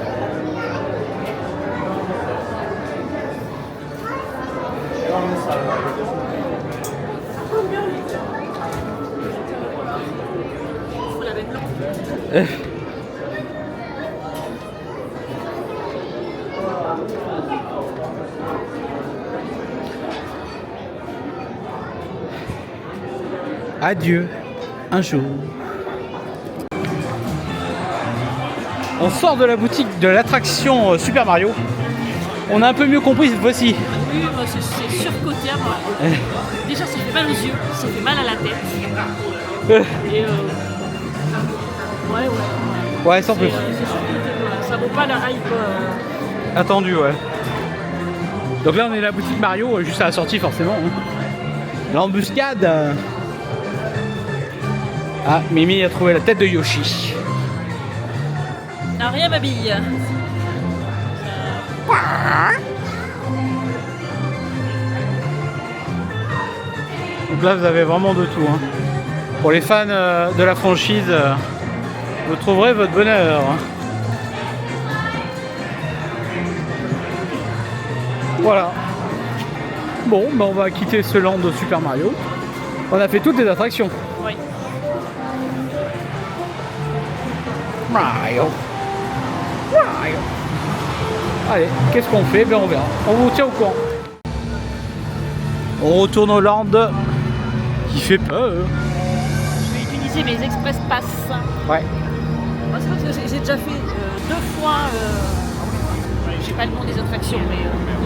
Faut la mettre là. Adieu, un jour. On sort de la boutique de l'attraction Super Mario. On a un peu mieux compris cette fois-ci. Oui, moi c'est surcoté à mort. Déjà, ça fait mal aux yeux, ça fait mal à la tête. Et Ouais, sans plus. C'est surcoté, voilà. Ça vaut pas la hype. Attendu, ouais. Donc là, on est à la boutique Mario, juste à la sortie, forcément. Hein. L'embuscade. Ah, Mimi a trouvé la tête de Yoshi. Ah, rien m'habille. Donc là, vous avez vraiment de tout. Hein. Pour les fans de la franchise, vous trouverez votre bonheur. Hein. Voilà. Bon, ben on va quitter ce land de Super Mario. On a fait toutes les attractions. Oui. Mario. Mario. Allez, qu'est-ce qu'on fait? Ben on verra. On vous tient au courant. On retourne au land qui fait peur. Je vais utiliser mes Express Pass. Ouais. Moi, c'est parce que j'ai déjà fait 2 fois, j'ai pas le nom des attractions, mais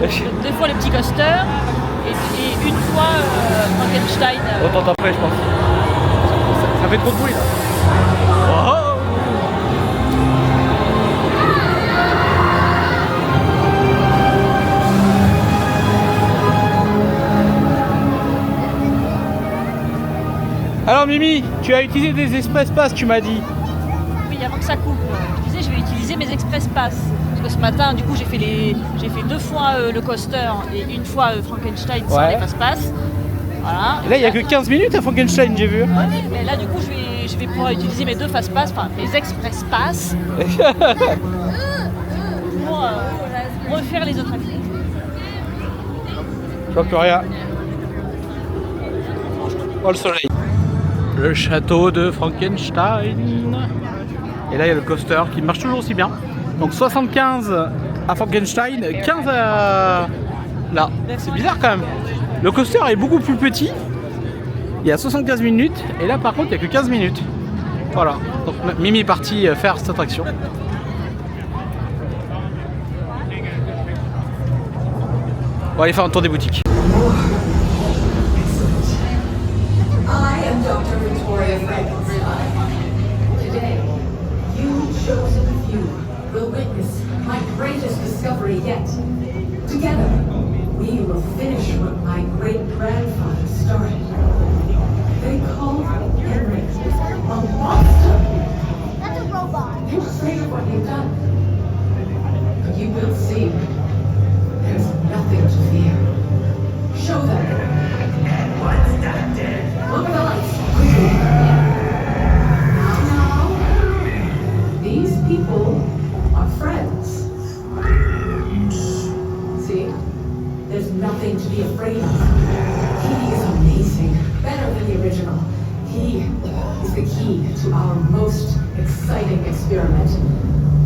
2 fois le petit coaster et une fois Frankenstein. On t'entend après, je pense. Ça fait trop de bruit là. Oh. Alors Mimi, tu as utilisé des Express Pass, tu m'as dit. Oui, avant que ça coupe. Je disais, je vais utiliser mes Express Pass. Parce que ce matin, du coup, j'ai fait 2 fois le coaster et une fois Frankenstein sans les Fast-Pass. Voilà. Et là, il n'y a que 15 minutes à Frankenstein, j'ai vu. Ouais, mais là, du coup, je vais pouvoir utiliser mes 2 Fast-Pass, enfin mes Express Pass, pour refaire les autres activités. Je vois plus rien. Oh, le soleil. Le château de Frankenstein. Et là, il y a le coaster qui marche toujours aussi bien. Donc 75 à Frankenstein, 15 à... là. C'est bizarre quand même. Le coaster est beaucoup plus petit. Il y a 75 minutes. Et là, par contre, il n'y a que 15 minutes. Voilà. Donc Mimi est partie faire cette attraction. On va aller faire un tour des boutiques. I am Dr. Victoria Frankenstein. Today, you chosen few will witness my greatest discovery yet. Together, we will finish what my great-grandfather started. They called Henry a monster. That's a robot. You're afraid of what you've done. But you will see. There's nothing to fear. Show them. What's that dead? Look at the lights. Now, these people are friends. See? There's nothing to be afraid of. He is amazing. Better than the original. He is the key to our most exciting experiment.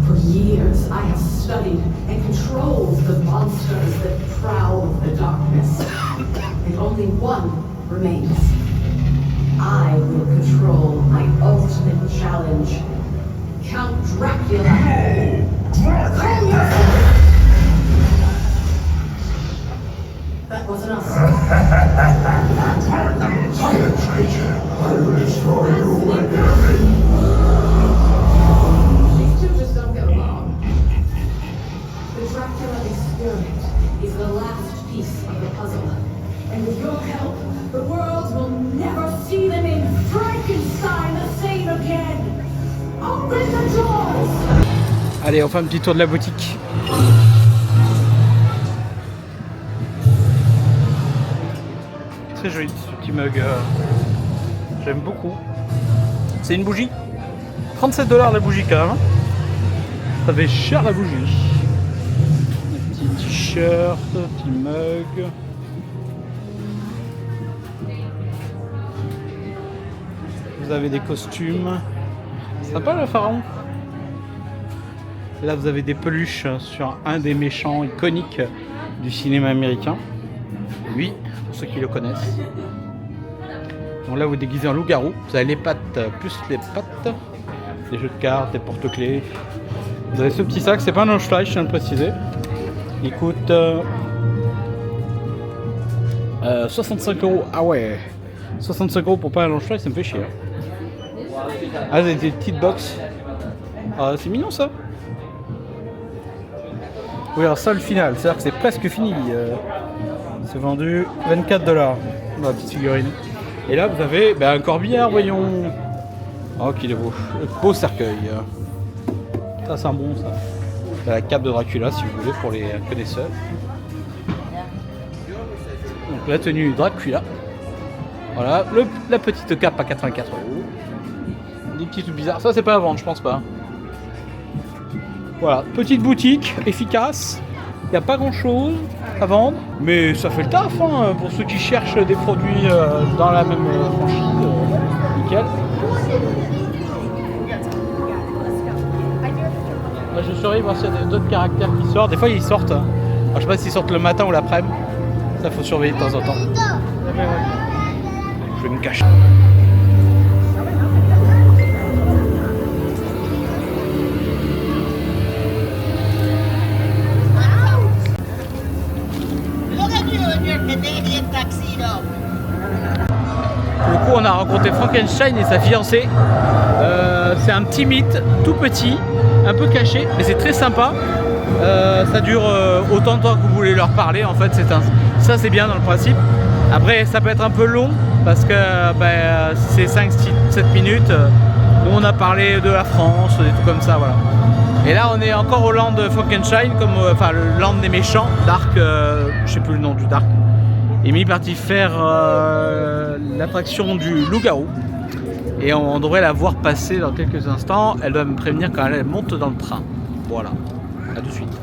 For years, I have studied and controlled the monsters that prowl the darkness. And only one remains. I will control my ultimate challenge. Count Dracula. Call yourself. That wasn't us. I will destroy you, my enemy. These two just don't get along. The Dracula experiment is the last piece of the puzzle. And with your help, the world will never see the name Frankenstein the same again. Open the doors! Allez, on fait un petit tour de la boutique. Très joli ce petit mug. J'aime beaucoup. C'est une bougie. 37 $ la bougie quand même. Ça fait cher la bougie. Un petit t-shirt, petit mug. Vous avez des costumes. Sympa le pharaon. Là vous avez des peluches sur un des méchants iconiques du cinéma américain. Lui, pour ceux qui le connaissent. Donc là vous déguisez en loup-garou. Vous avez les pattes plus les pattes. Des jeux de cartes, des porte-clés. Vous avez ce petit sac, c'est pas un Launchfly, je tiens à le préciser. Il coûte 65 €. Ah ouais, 65 € pour pas un Launchfly, ça me fait chier. Ah, vous avez des petites box. Ah, c'est mignon ça. Oui, alors ça le final, c'est-à-dire que c'est presque fini. C'est vendu 24 $. La petite figurine. Et là vous avez un corbillard, voyons. Oh qu'il est beau. Le beau cercueil. Ça c'est un bon ça. La cape de Dracula si vous voulez pour les connaisseurs. Donc la tenue Dracula. Voilà, la petite cape à 84 €. Des petits trucs bizarres. Ça c'est pas à vendre, je pense pas. Voilà, petite boutique efficace. Il n'y a pas grand chose à vendre, mais ça fait le taf hein, pour ceux qui cherchent des produits dans la même franchise. Nickel. Moi, je surveille voir s'il y a d'autres caractères qui sortent. Des fois ils sortent. Alors, je sais pas s'ils sortent le matin ou l'après-midi. Ça faut surveiller de temps en temps. Je vais me cacher. Du coup, on a rencontré Frankenstein et sa fiancée. C'est un petit mythe, tout petit, un peu caché, mais c'est très sympa. Ça dure autant de temps que vous voulez leur parler. En fait, ça c'est bien dans le principe. Après, ça peut être un peu long parce que c'est 5-7 minutes. Nous, on a parlé de la France, des trucs comme ça, voilà. Et là, on est encore au land de Frankenstein, enfin le land des méchants, Dark, je sais plus le nom du Dark. Et il est parti faire l'attraction du loup-garou. Et on devrait la voir passer dans quelques instants. Elle doit me prévenir quand elle monte dans le train. Voilà, à tout de suite.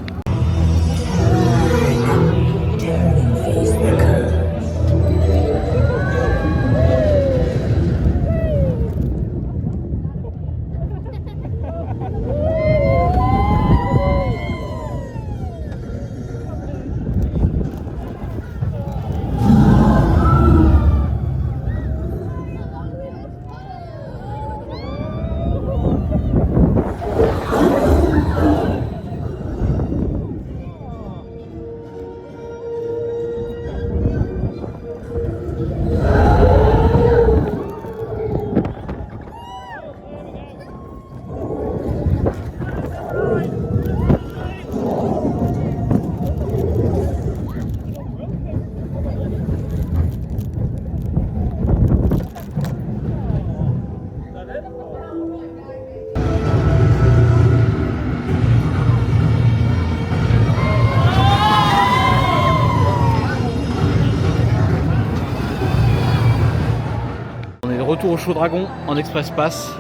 Retour au Show Dragon en Express Pass,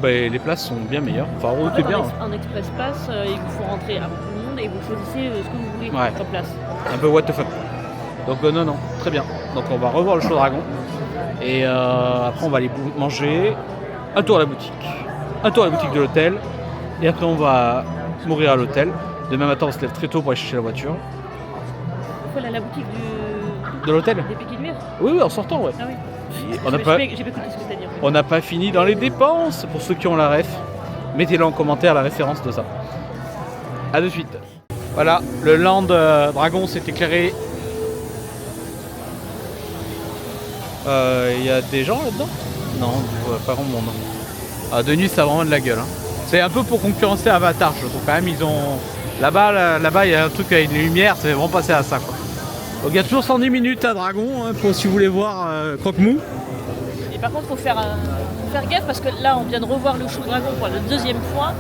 les places sont bien meilleures. Enfin, en fait, bien. En Express Pass, il vous faut rentrer avant tout le monde et vous choisissez ce que vous voulez sur place. Un peu what the fuck. Donc non, très bien. Donc on va revoir le Show Dragon et après on va aller manger, un tour à la boutique, de l'hôtel et après on va mourir à l'hôtel. Demain matin on se lève très tôt pour aller chercher la voiture. Il faut aller à la boutique de l'hôtel. Des Piquets de Mire. Oui, en sortant, ouais. Ah oui. On n'a pas, J'ai pas écouté ce que t'as dit. on n'a pas fini dans les dépenses. Pour ceux qui ont la ref, mettez-le en commentaire la référence de ça. A de suite. Voilà, le Land Dragon s'est éclairé. Il y a des gens là-dedans? Non, pas grand monde. Ah, de nuit, ça a vraiment de la gueule. Hein. C'est un peu pour concurrencer Avatar, je trouve. Quand même, ils ont. Là-bas, il y a un truc avec les lumières, ça fait vraiment passer à ça, quoi. Donc, il y a toujours 110 minutes à Dragon, hein, pour, si vous voulez voir Croque-Mou. Et par contre, faut faire gaffe parce que là, on vient de revoir le show Dragon pour la deuxième fois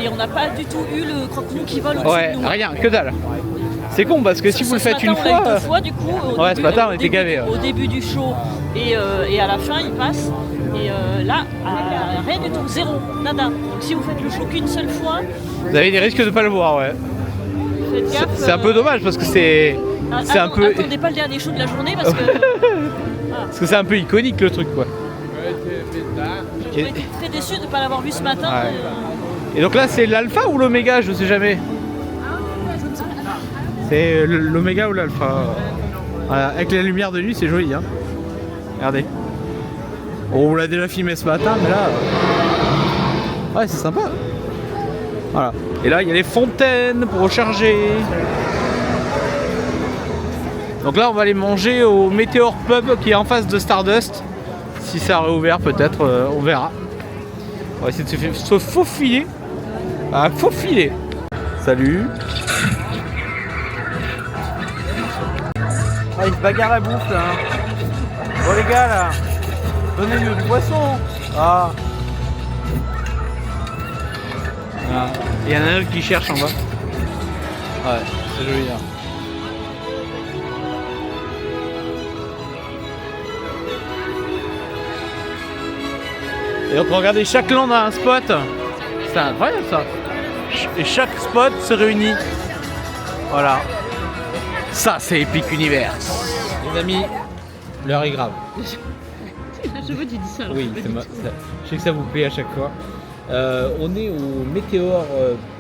et on n'a pas du tout eu le croque-mou qui vole au-dessus Ouais, de nous. rien, que dalle. C'est con parce que si vous le faites une On l'a eu fois. deux fois du coup. Ouais, ce matin, on était gavés. Au début du show et à la fin, il passe. Et là, rien du tout, zéro, nada. Donc si vous faites le show qu'une seule fois, Vous avez des risques de ne pas le voir, ouais. faites gaffe. C'est un peu dommage parce que c'est un peu. Attendez pas le dernier show de la journée parce que. Parce que c'est un peu iconique le truc, quoi. J'aurais été très déçu de ne pas l'avoir vu ce matin. Ouais. Et donc là, c'est l'alpha ou l'oméga, je sais jamais. C'est l'oméga ou l'alpha. Voilà, avec la lumière de nuit, c'est joli, hein. Regardez. On l'a déjà filmé ce matin, mais là. Ouais, c'est sympa. Voilà. Et là, il y a les fontaines pour recharger. Donc là, on va aller manger au Meteor Pub qui est en face de Stardust. Si ça a réouvert, peut-être, on verra. On va essayer de se faufiler. Ah, faufiler. Salut. Ah, il se bagarre la bouffe là. Bon les gars là, donnez-nous du poisson. Ah. Voilà. Il y en a un autre qui cherche en bas. Ouais, c'est joli là. Et donc regardez, chaque land a un spot. C'est incroyable ça. Et chaque spot se réunit. Voilà. Ça c'est Epic Universe. Les amis, l'heure est grave. Je veux que tu dis ça. Oui, c'est je sais que ça vous plaît à chaque fois. On est au Meteor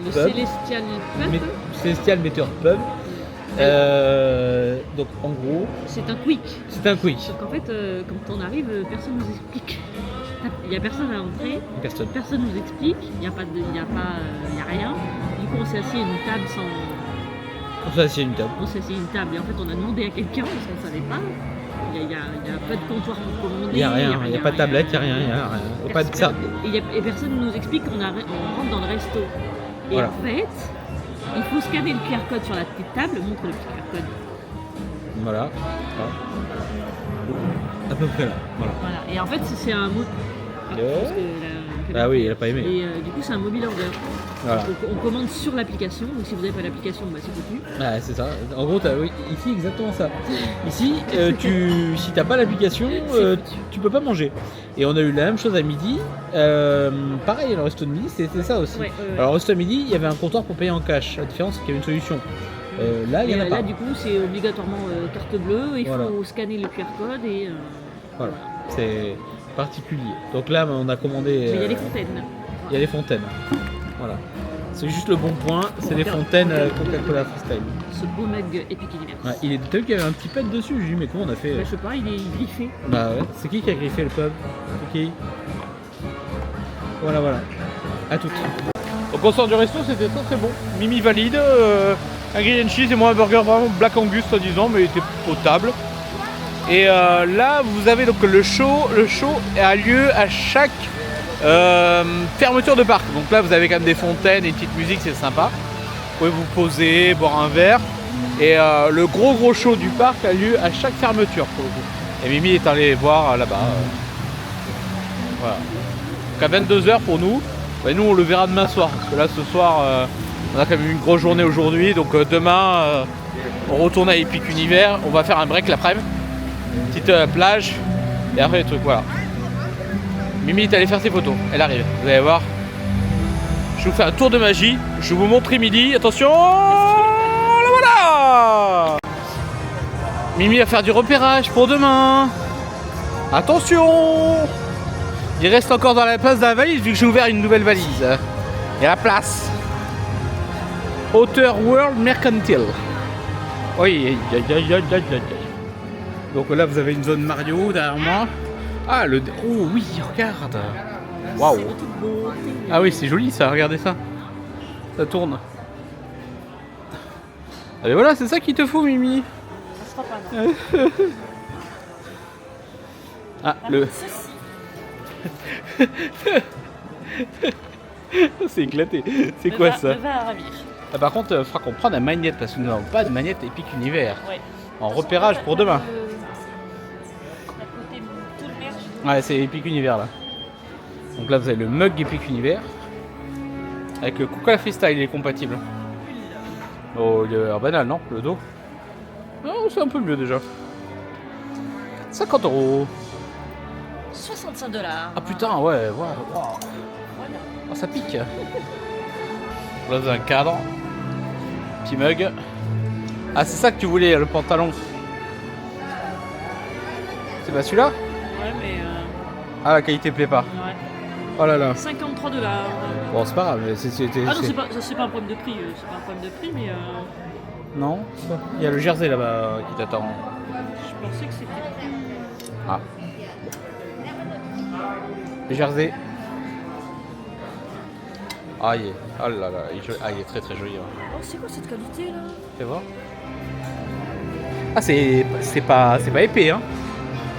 Le Pub. Celestial Pub. Celestial Meteor Pub. Donc en gros, C'est un quick. c'est un quick. Donc en fait, quand on arrive, personne nous explique. Il n'y a personne à l'entrée, Personne. personne nous explique, il n'y a rien. Du coup, on s'est assis à une table sans. On s'est assis à une table. On s'est assis à une table et en fait, on a demandé à quelqu'un parce qu'on ne savait pas. Il n'y a pas de comptoir pour commander. Il n'y a rien, il n'y a pas de tablette, il n'y a rien, il n'y a rien. Il n'y a pas de ça. Et personne ne nous explique qu'on rentre dans le resto. Et Voilà. en fait, il faut scanner le QR code sur la petite table, montre le QR code. Voilà. À peu près là. Voilà. Voilà. Et en fait, c'est un mot. Ah oui, il a pas aimé. Et du coup, c'est un mobile order. Voilà. Donc, on commande sur l'application. Donc, si vous n'avez pas l'application, bah, c'est foutu. Ouais, c'est ça. En gros, oui, ici, exactement ça. Ici, si t'as pas l'application, tu peux pas manger. Et on a eu la même chose à midi. Pareil, le resto de midi, c'était ça aussi. Ouais. Alors, au resto de midi, il y avait un comptoir pour payer en cash. La différence, c'est qu'il y avait une solution. Là, il y en a Là, pas. du coup, c'est obligatoirement carte bleue. Il Voilà. faut scanner le QR code et. Voilà. C'est particulier. Donc là, on a commandé. Mais il y a les fontaines. Il y a les fontaines. Voilà. C'est juste le bon point, c'est les fontaines Coca-Cola Freestyle. Ce beau mug Epic Universe. Ouais, il est peut-être qu'il y avait un petit pet dessus, j'ai dit mais comment on a fait Bah, je sais pas, il est griffé. Bah ouais, c'est qui a griffé le pub? C'est qui? Voilà, voilà. À toutes. Donc on sort du resto, c'était très très bon. Mimi valide, un grilled and cheese et moi un burger vraiment Black Angus soi-disant, mais il était potable. Et là vous avez donc le show a lieu à chaque fermeture de parc. Donc là vous avez quand même des fontaines et une petite musique, c'est sympa. Vous pouvez vous poser, boire un verre. Et le gros show du parc a lieu à chaque fermeture pour le coup. Et Mimi est allée voir là-bas. Voilà. Donc à 22h pour nous. Et nous on le verra demain soir. Parce que là ce soir on a quand même eu une grosse journée aujourd'hui. Donc demain on retourne à Epic Univers. On va faire un break l'après-midi. Petite plage. Et après les trucs, voilà. Mimi est allée faire ses photos. Elle arrive. Vous allez voir. Je vous fais un tour de magie. Je vous montre Emily. Attention. Voilà. Mimi va faire du repérage pour demain. Attention. Il reste encore dans la place de la valise vu que j'ai ouvert une nouvelle valise. Il y a la place. Outer World Mercantile. Oui. Donc là, vous avez une zone Mario derrière moi. Ah, le... Oh oui, regarde. Waouh. Ah oui, c'est joli ça, regardez ça. Ça tourne. Et voilà, c'est ça qu'il te faut, Mimi. Ça sera pas, non. Ah, le... C'est éclaté. C'est quoi ça? Le vin à ravir. Ah, par contre, il faudra qu'on prenne la magnette parce que nous n'avons pas de magnette Epic Univers. Ouais. En repérage pour demain. Tout le merch. Ouais, c'est Epic Univers là. Donc là, vous avez le mug Epic Univers. Avec le Coca Freestyle, il est compatible. Oh, il est banal, non? Le dos? Non, c'est un peu mieux déjà. 50 €. 65 $. Ah putain, ouais, wow. Oh, ça pique. Là, vous avez un cadre. Petit mug. Ah, c'est ça que tu voulais, le pantalon. C'est pas celui-là? Ouais, mais. Ah, la qualité plaît pas. Ouais. Oh là là. 53 $. Bon, c'est pas grave, mais c'est. Ah non, c'est pas un problème de prix. C'est pas un problème de prix, mais. Non, il y a le jersey là-bas qui t'attend. Je pensais que c'était. Ah. Jersey. Ah, il est. Oh là là, il est très très joli. Hein. Oh, c'est quoi cette qualité là? Fais voir. Ah, c'est pas épais, hein.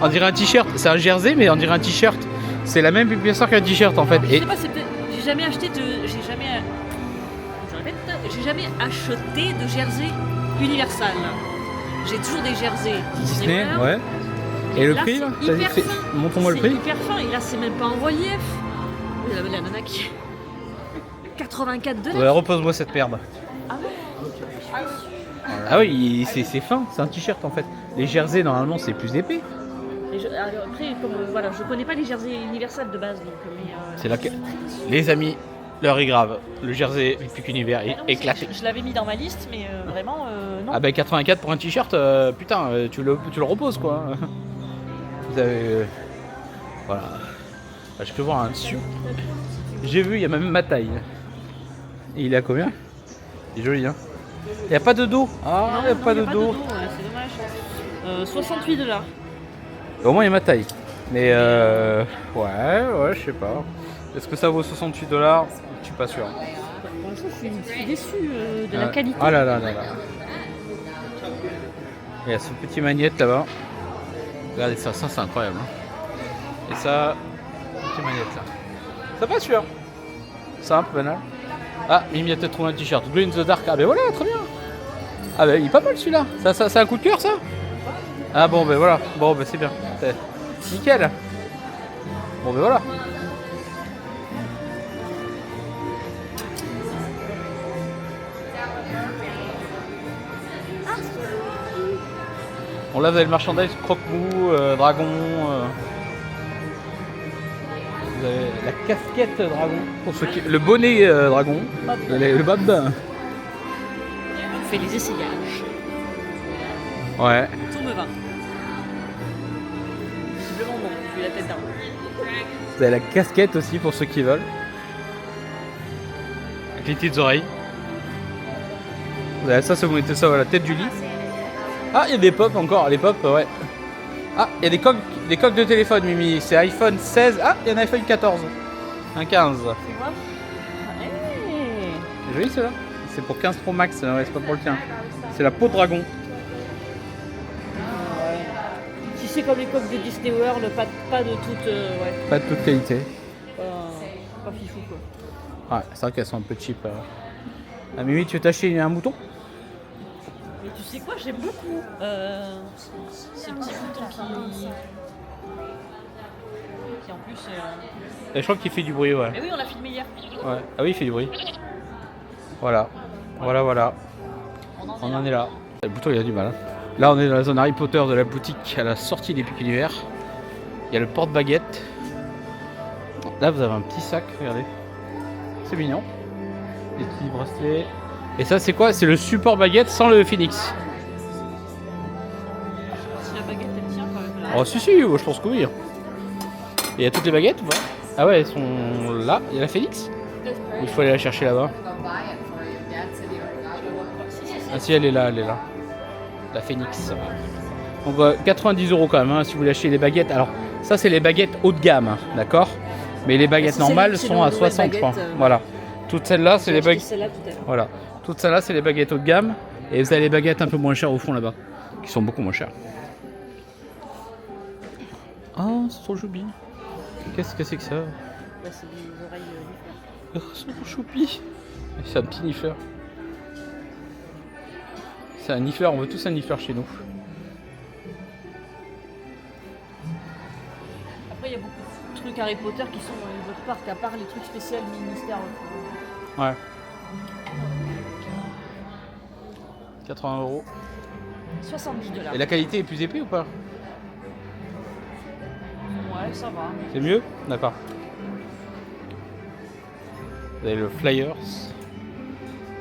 On dirait un t-shirt. C'est un jersey, mais on dirait un t-shirt. C'est la même épaisseur qu'un t-shirt en fait. Je sais pas, c'est peut-être. J'ai jamais acheté de. Je répète, j'ai jamais acheté de jersey Universal. J'ai toujours des jerseys Disney, ouais. Et le là, prix là? c'est hyper fin. Montre-moi le prix. C'est hyper fin et là c'est même pas en relief. La nana qui. 84 $. Ouais, repose-moi cette merde. Ah ouais. Ah oui, c'est fin, c'est un t-shirt en fait. Les jerseys normalement c'est plus épais. Alors, après, comme voilà, je connais pas les jerseys Universal de base donc. Mais, c'est là que. Les amis, l'heure est grave. Le jersey Epic Univers est éclaté. Je l'avais mis dans ma liste, mais vraiment non. Ah bah 84 pour un t-shirt, putain, tu le reposes quoi. Vous avez. Voilà. Bah, je peux voir un dessus. J'ai vu, il y a même ma taille. Et il est à combien? Il est joli, hein. Il n'y a pas de dos. Ah, il n'y a pas de dos. Ouais, c'est dommage. 68 $. Au moins, il y a ma taille. Mais ouais, je sais pas. Est-ce que ça vaut 68 $? Je suis pas sûr. Pour l'instant, je suis déçu de la qualité. Ah là là là là. Il y a ce petit magnette là-bas. Regardez ça, c'est incroyable. Hein. Et ça, petit magnette là. Ça pas sûr. Simple, banal. Ah, Mimi a peut-être trouvé un t-shirt. Glow in the Dark. Ah ben voilà, très bien. Ah ben il est pas mal celui-là. Ça c'est un coup de cœur ça? Ah bon ben voilà. Bon ben c'est bien. C'est nickel. Bon ben voilà. Bon là vous avez le merchandise croque-mou, dragon. Vous avez la casquette dragon. Pour ceux qui... Le bonnet dragon. Le bob. On fait les essayages. Ouais. Tout me va. Visiblement non, j'ai la tête d'un. Vous avez la casquette aussi pour ceux qui veulent. Avec les petites oreilles. Vous avez ça, vous mettez ça à la tête du lit. Ah, il y a des pops encore, les pops, ouais. Ah, il y a des coques de téléphone, Mimi. C'est iPhone 16. Ah, il y a un iPhone 14. Un 15. C'est quoi? Hey. C'est joli celui-là. C'est pour 15 Pro Max, ouais, c'est pas pour le tien. C'est la peau de dragon. Si c'est comme les coques de Disney World, pas de toute. Ouais. Pas de toute qualité. Pas fifou quoi. Ouais, c'est vrai qu'elles sont un peu cheap. Ah, Mimi, tu veux t'acheter un mouton? Mais tu sais quoi, j'aime beaucoup ce petit bouton qui en plus. Et je crois qu'il fait du bruit, ouais. Mais oui, on l'a filmé hier. Ouais. Ah oui, il fait du bruit. Voilà. Voilà. On en est là. Le bouton, il a du mal. Hein. Là, on est dans la zone Harry Potter de la boutique à la sortie d'Epic Univers. Il y a le porte-baguette. Là, vous avez un petit sac, regardez. C'est mignon. Des petits bracelets. Et ça, c'est quoi? C'est le support baguette sans le Phoenix. Si la baguette, elle tient quand même là. Oh, si, je pense que oui. Et il y a toutes les baguettes ou pas? Ah ouais, elles sont là. Il y a la Phoenix? Il faut aller la chercher là-bas. Ah si, elle est là. La Phoenix. Donc 90 € quand même, hein, si vous voulez acheter les baguettes. Alors, ça, c'est les baguettes haut de gamme, hein, d'accord? Mais les baguettes normales sont à 60, je crois. Voilà. Toutes celles-là, c'est les baguettes. Voilà. Toutes celles-là, c'est les baguettes haut de gamme. Et vous avez les baguettes un peu moins chères au fond là-bas, qui sont beaucoup moins chères. Ah, c'est trop choupi. Qu'est-ce que c'est que ça? Bah, c'est des oreilles Oh, c'est trop choupi. C'est un petit niffleur. C'est un niffleur, on veut tous un niffleur chez nous. Après, il y a beaucoup de trucs Harry Potter qui sont dans les autres parcs, à part les trucs spéciaux ministère. Ouais. 80 €. 70 $. Et la qualité est plus épais ou pas? Ouais, ça va. C'est mieux? D'accord. Vous avez le Flyers.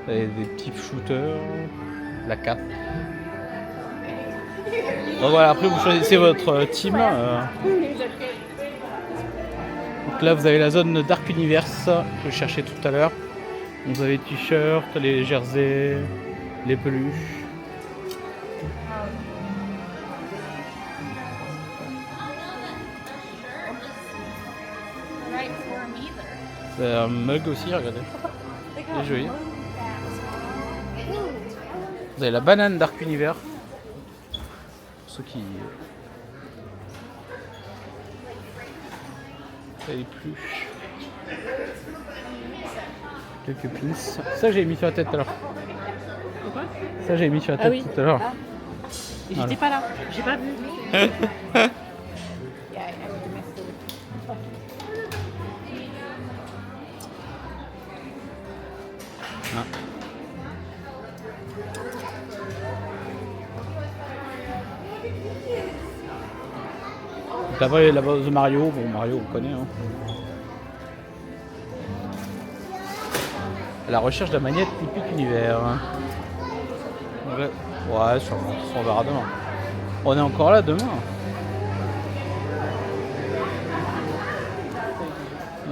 Vous avez des petits shooters. La cape. Donc voilà, après vous choisissez votre team. Donc là vous avez la zone Dark Universe que je cherchais tout à l'heure. Vous avez les t-shirts, les jerseys, les peluches. C'est un mug aussi, regardez. C'est joli. Vous avez la banane Dark Universe. Pour ceux qui... Vous avez les pluches. Quelques pins. Ça j'ai mis sur la tête tout à l'heure. Pourquoi? Ça j'ai mis sur la tête tout à l'heure. Ah. Et j'étais pas là, j'ai pas vu. Ah. Là-bas il y a la base de Mario, bon Mario on connaît hein. À la recherche de la manette Epic Univers. Ouais, sûrement, on verra demain. On est encore là demain.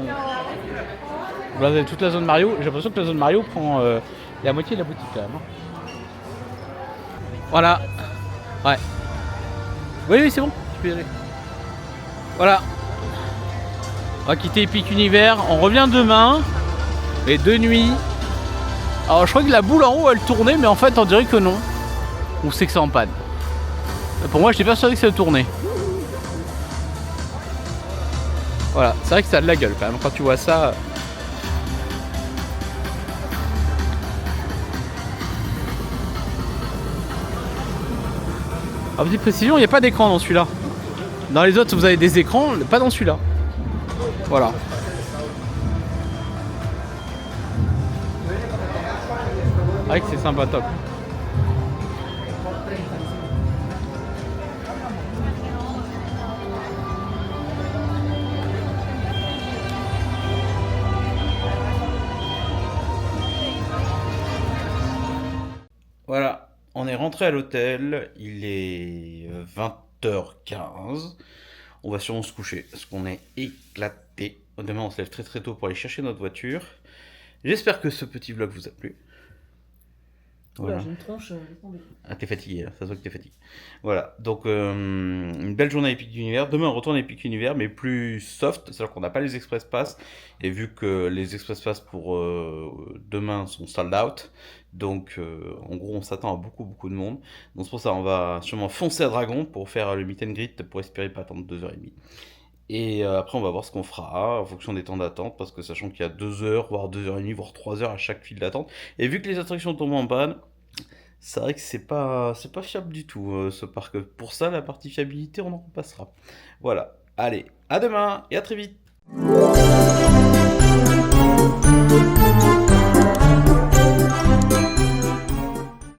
Là vous avez toute la zone Mario, j'ai l'impression que la zone Mario prend la moitié de la boutique quand même. Voilà. Ouais. Oui c'est bon, tu peux y aller. Voilà. On va quitter Epic Univers, on revient demain. Et de nuit. Alors je crois que la boule en haut elle tournait mais en fait on dirait que non. Ou c'est que c'est en panne. Pour moi j'étais persuadé que ça tournait. Voilà, c'est vrai que ça a de la gueule quand même quand tu vois ça. En petite précision, il n'y a pas d'écran dans celui-là. Dans les autres vous avez des écrans, pas dans celui-là. Voilà. C'est vrai que c'est sympa top. Voilà, on est rentré à l'hôtel, il est 20h15. On va sûrement se coucher parce qu'on est éclaté. Demain on se lève très très tôt pour aller chercher notre voiture. J'espère que ce petit vlog vous a plu. Voilà. J'ai une tronche. Ah, t'es fatigué, là. Ça se voit que t'es fatigué. Voilà, donc une belle journée à Epic Univers. Demain on retourne à Epic Univers, mais plus soft, c'est-à-dire qu'on n'a pas les Express Pass. Et vu que les Express Pass pour demain sont sold out, donc en gros on s'attend à beaucoup de monde. Donc c'est pour ça on va sûrement foncer à Dragon pour faire le meet and greet pour espérer pas attendre 2h30. Et après on va voir ce qu'on fera en fonction des temps d'attente, parce que sachant qu'il y a 2h, voire 2h30, voire 3h à chaque file d'attente, et vu que les attractions tombent en panne, c'est vrai que c'est pas fiable du tout ce parc. Pour ça la partie fiabilité on en repassera. Voilà, allez, à demain et à très vite.